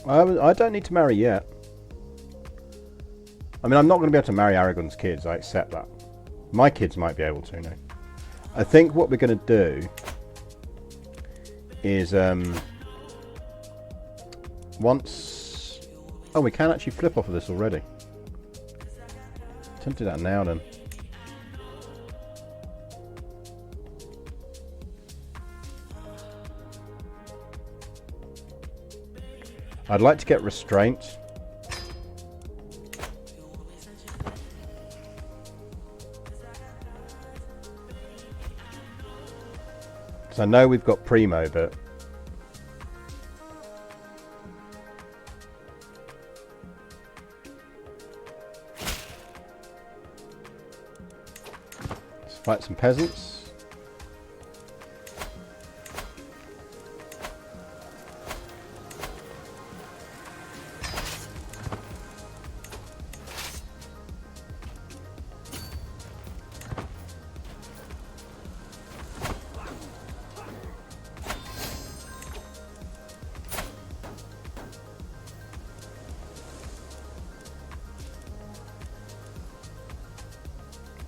I don't need to marry yet. I mean, I'm not going to be able to marry Aragorn's kids, I accept that. My kids might be able to, no. I think what we're going to do is, once... Oh, we can actually flip off of this already. Attempt to do that now, then. I'd like to get restraint. Because I know we've got Primo, but... Let's fight some peasants.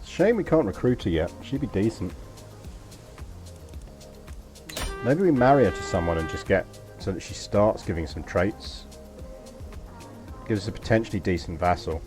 Shame we can't recruit her yet. She'd be decent. Maybe we marry her to someone and just get so that she starts giving some traits. Gives us a potentially decent vassal.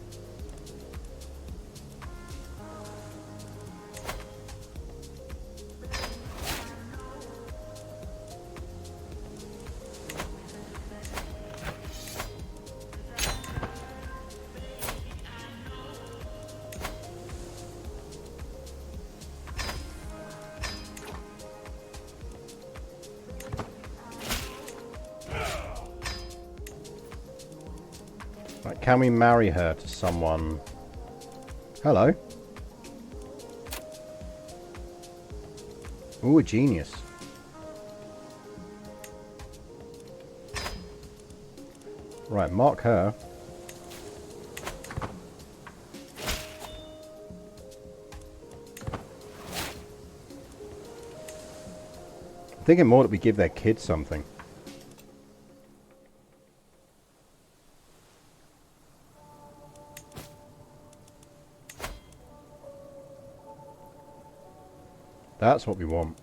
Right, can we marry her to someone? Hello. Ooh, a genius. Right, mark her. Thinking more that we give their kids something. That's what we want.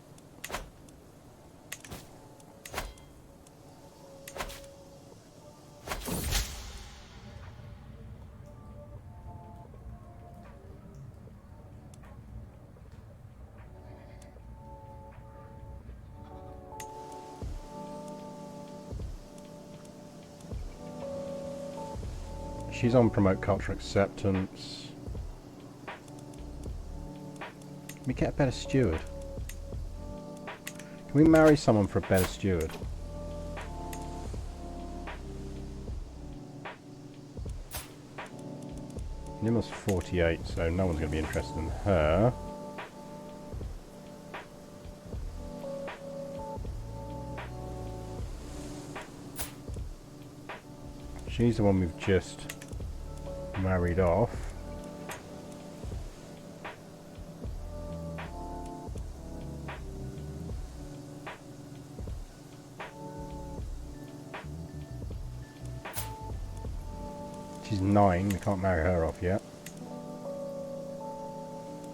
She's on promote cultural acceptance. Can we get a better steward? Can we marry someone for a better steward? Nimmer's 48, so no one's going to be interested in her. She's the one we've just married off. She's 9, we can't marry her off yet.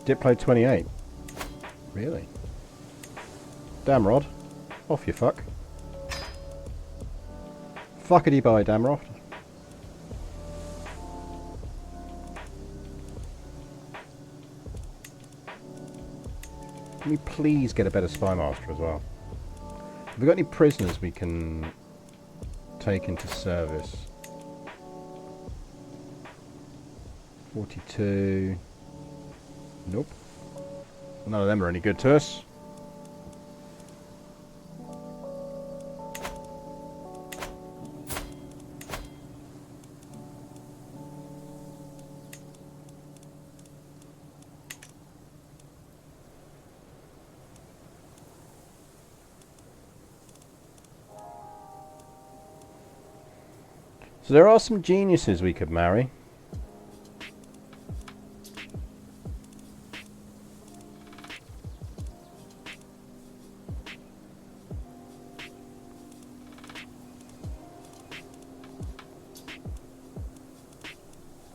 Diplo 28. Really? Damn Rod. Off you fuck. Fuckity bye, Damroft. Can we please get a better spy master as well? Have we got any prisoners we can take into service? 42. Nope. None of them are any good to us. So there are some geniuses we could marry.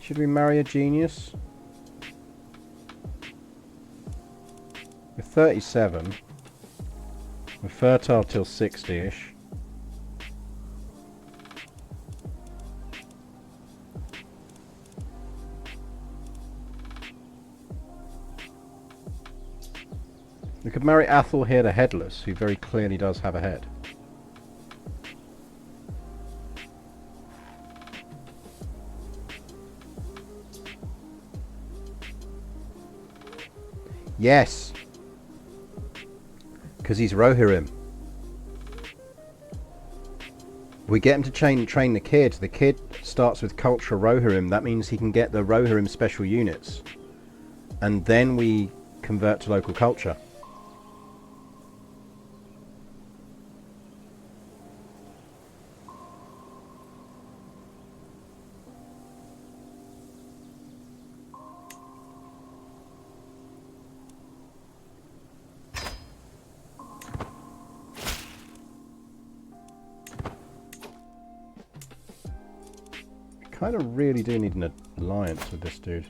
Should we marry a genius? We're 37. We're fertile till 60-ish. We could marry Athel here the Headless, who very clearly does have a head. Yes! Because he's Rohirrim. We get him to train the kid. The kid starts with Culture Rohirrim. That means he can get the Rohirrim special units. And then we convert to local culture. Kind of really do need an alliance with this dude.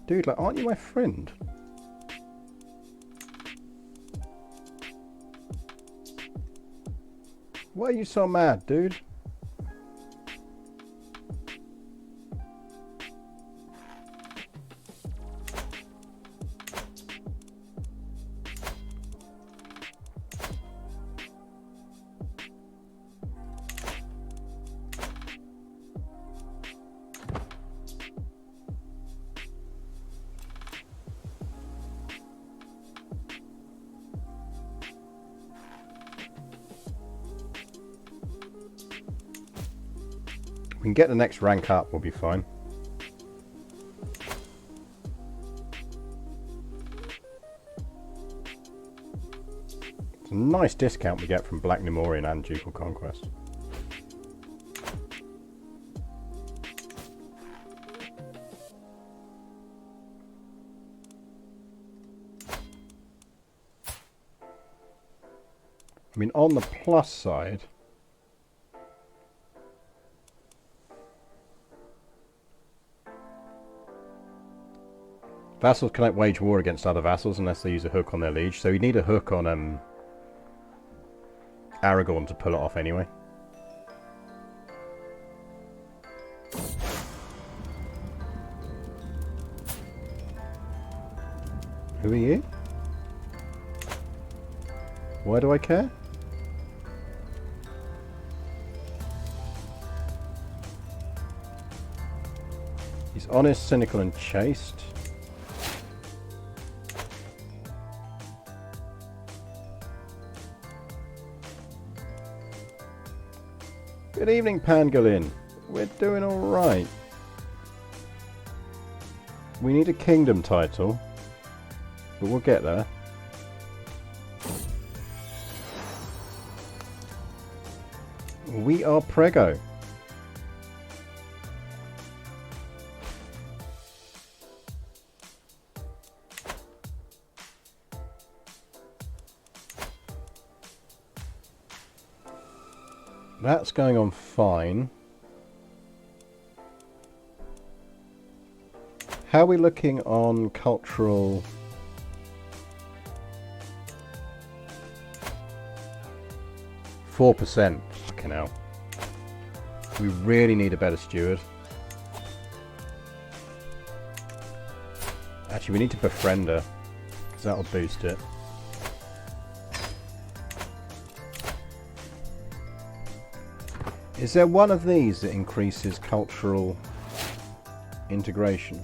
Dude, like, aren't you my friend? Why are you so mad, dude? We can get the next rank up, we'll be fine. It's a nice discount we get from Black Númenórean and Ducal Conquest. I mean, on the plus side, vassals cannot wage war against other vassals unless they use a hook on their liege. So you need a hook on Aragorn to pull it off anyway. Who are you? Why do I care? He's honest, cynical and chaste. Good evening, Pangolin. We're doing alright. We need a kingdom title, but we'll get there. We are Prego. That's going on fine. How are we looking on cultural... 4%. Fucking hell. We really need a better steward. Actually, we need to befriend her, because that'll boost it. Is there one of these that increases cultural integration?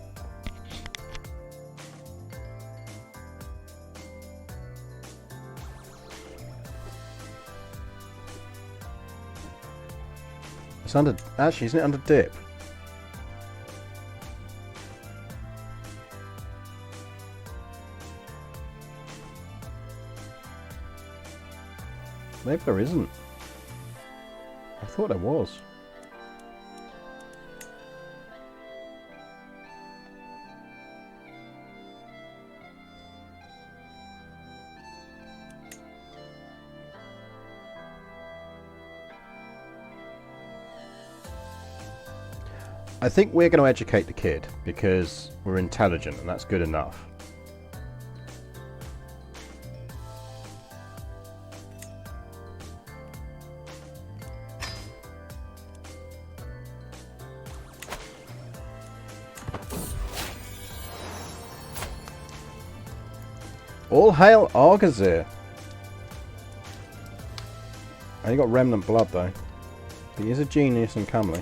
It's under... Actually, isn't it under dip? Maybe there isn't. I thought there was. I think we're going to educate the kid because we're intelligent and that's good enough. All hail Argazir. And he got remnant blood though. He is a genius and comely.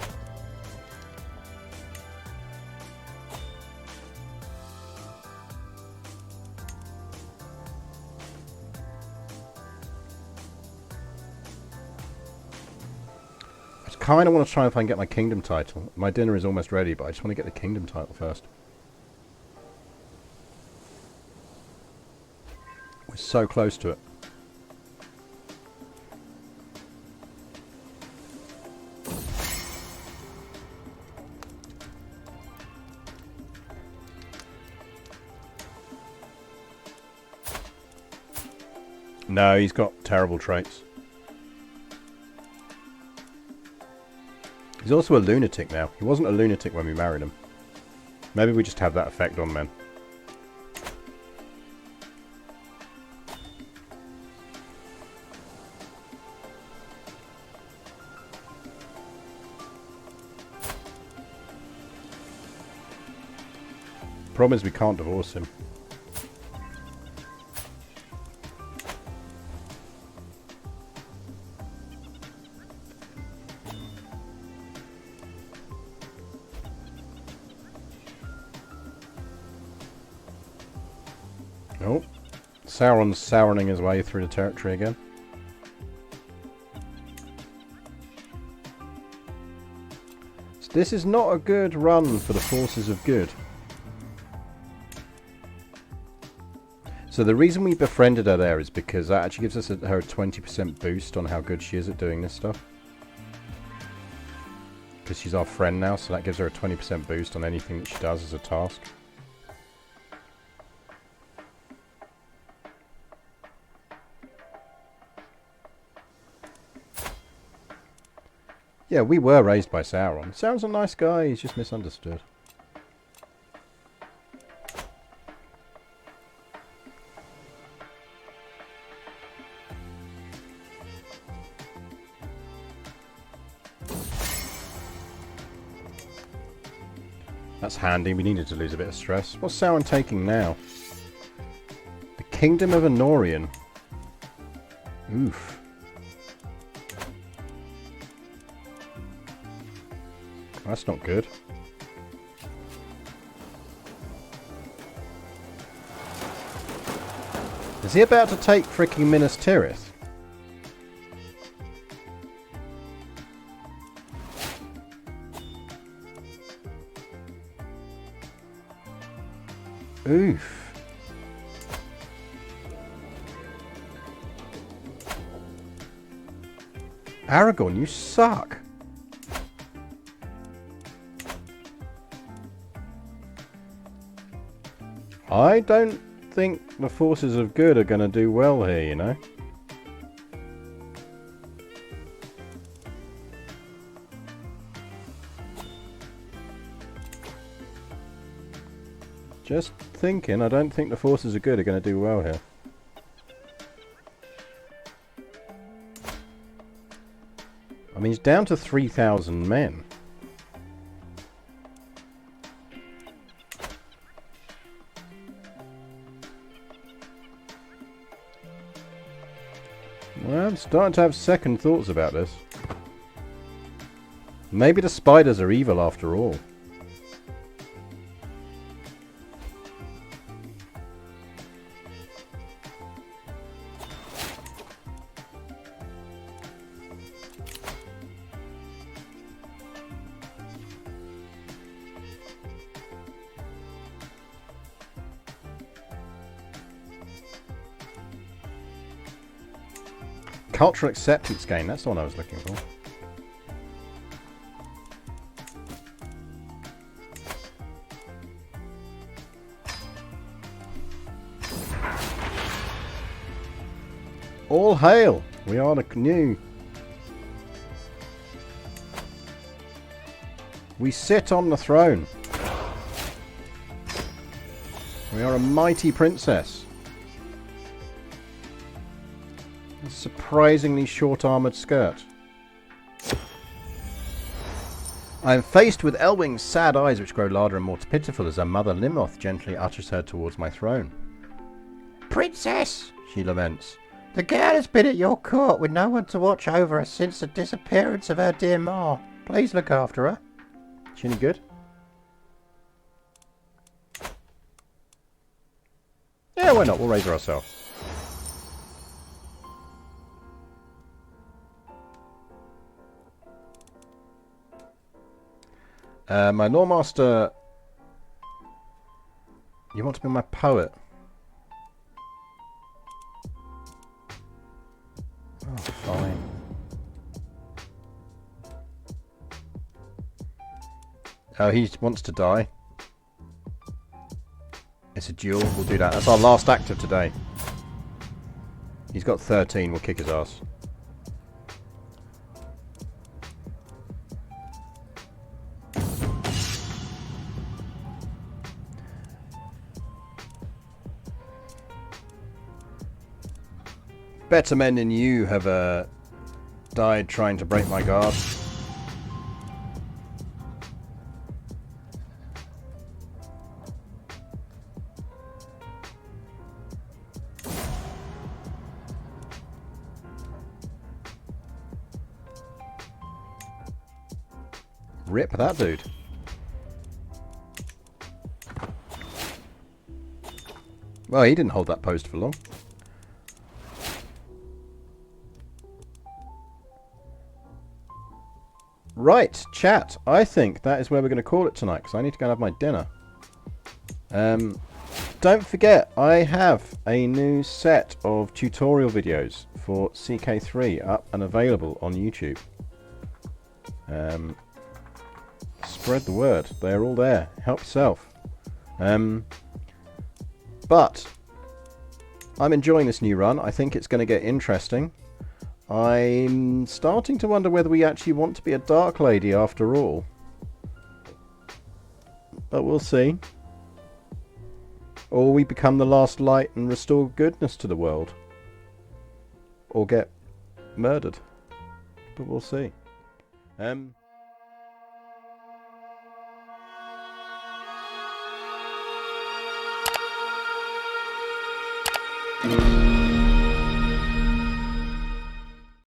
I kind of want to try if I can get my kingdom title. My dinner is almost ready, but I just want to get the kingdom title first. We're so close to it. No, he's got terrible traits. He's also a lunatic now. He wasn't a lunatic when we married him. Maybe we just have that effect on men. Problem is we can't divorce him. Oh, Sauron's souring his way through the territory again. So this is not a good run for the forces of good. So the reason we befriended her there is because that actually gives us her a 20% boost on how good she is at doing this stuff. Because she's our friend now, so that gives her a 20% boost on anything that she does as a task. Yeah, we were raised by Sauron. Sauron's a nice guy, he's just misunderstood. That's handy, we needed to lose a bit of stress. What's Sauron taking now? The Kingdom of Númenórean. Oof. That's not good. Is he about to take freaking Minas Tirith? Oof. Aragorn, you suck. I don't think the forces of good are going to do well here, you know. Just thinking, I don't think the forces of good are going to do well here. I mean, he's down to 3,000 men. Well, I'm starting to have second thoughts about this. Maybe the spiders are evil after all. Cultural acceptance gain, that's the one I was looking for. All hail! We are the new. We sit on the throne. We are a mighty princess. A surprisingly short armoured skirt. I am faced with Elwing's sad eyes which grow larger and more pitiful as her mother Limoth gently ushers her towards my throne. Princess, She laments. the girl has been at your court with no one to watch over her since the disappearance of her dear ma. Please look after her. She any good? Yeah, why not? We'll raise her ourselves. My Lawmaster... You want to be my poet? Oh, fine. Oh, he wants to die. It's a duel. We'll do that. That's our last act of today. He's got 13. We'll kick his ass. Better men than you have died trying to break my guard. Rip that dude. Well, he didn't hold that post for long. Right, chat. I think that is where we're going to call it tonight because I need to go and have my dinner. Don't forget, I have a new set of tutorial videos for CK3 up and available on YouTube. Spread the word. They're all there. Help yourself. But I'm enjoying this new run. I think it's going to get interesting. I'm starting to wonder whether we actually want to be a Dark Lady after all. But we'll see. Or we become the last light and restore goodness to the world. Or get murdered. But we'll see.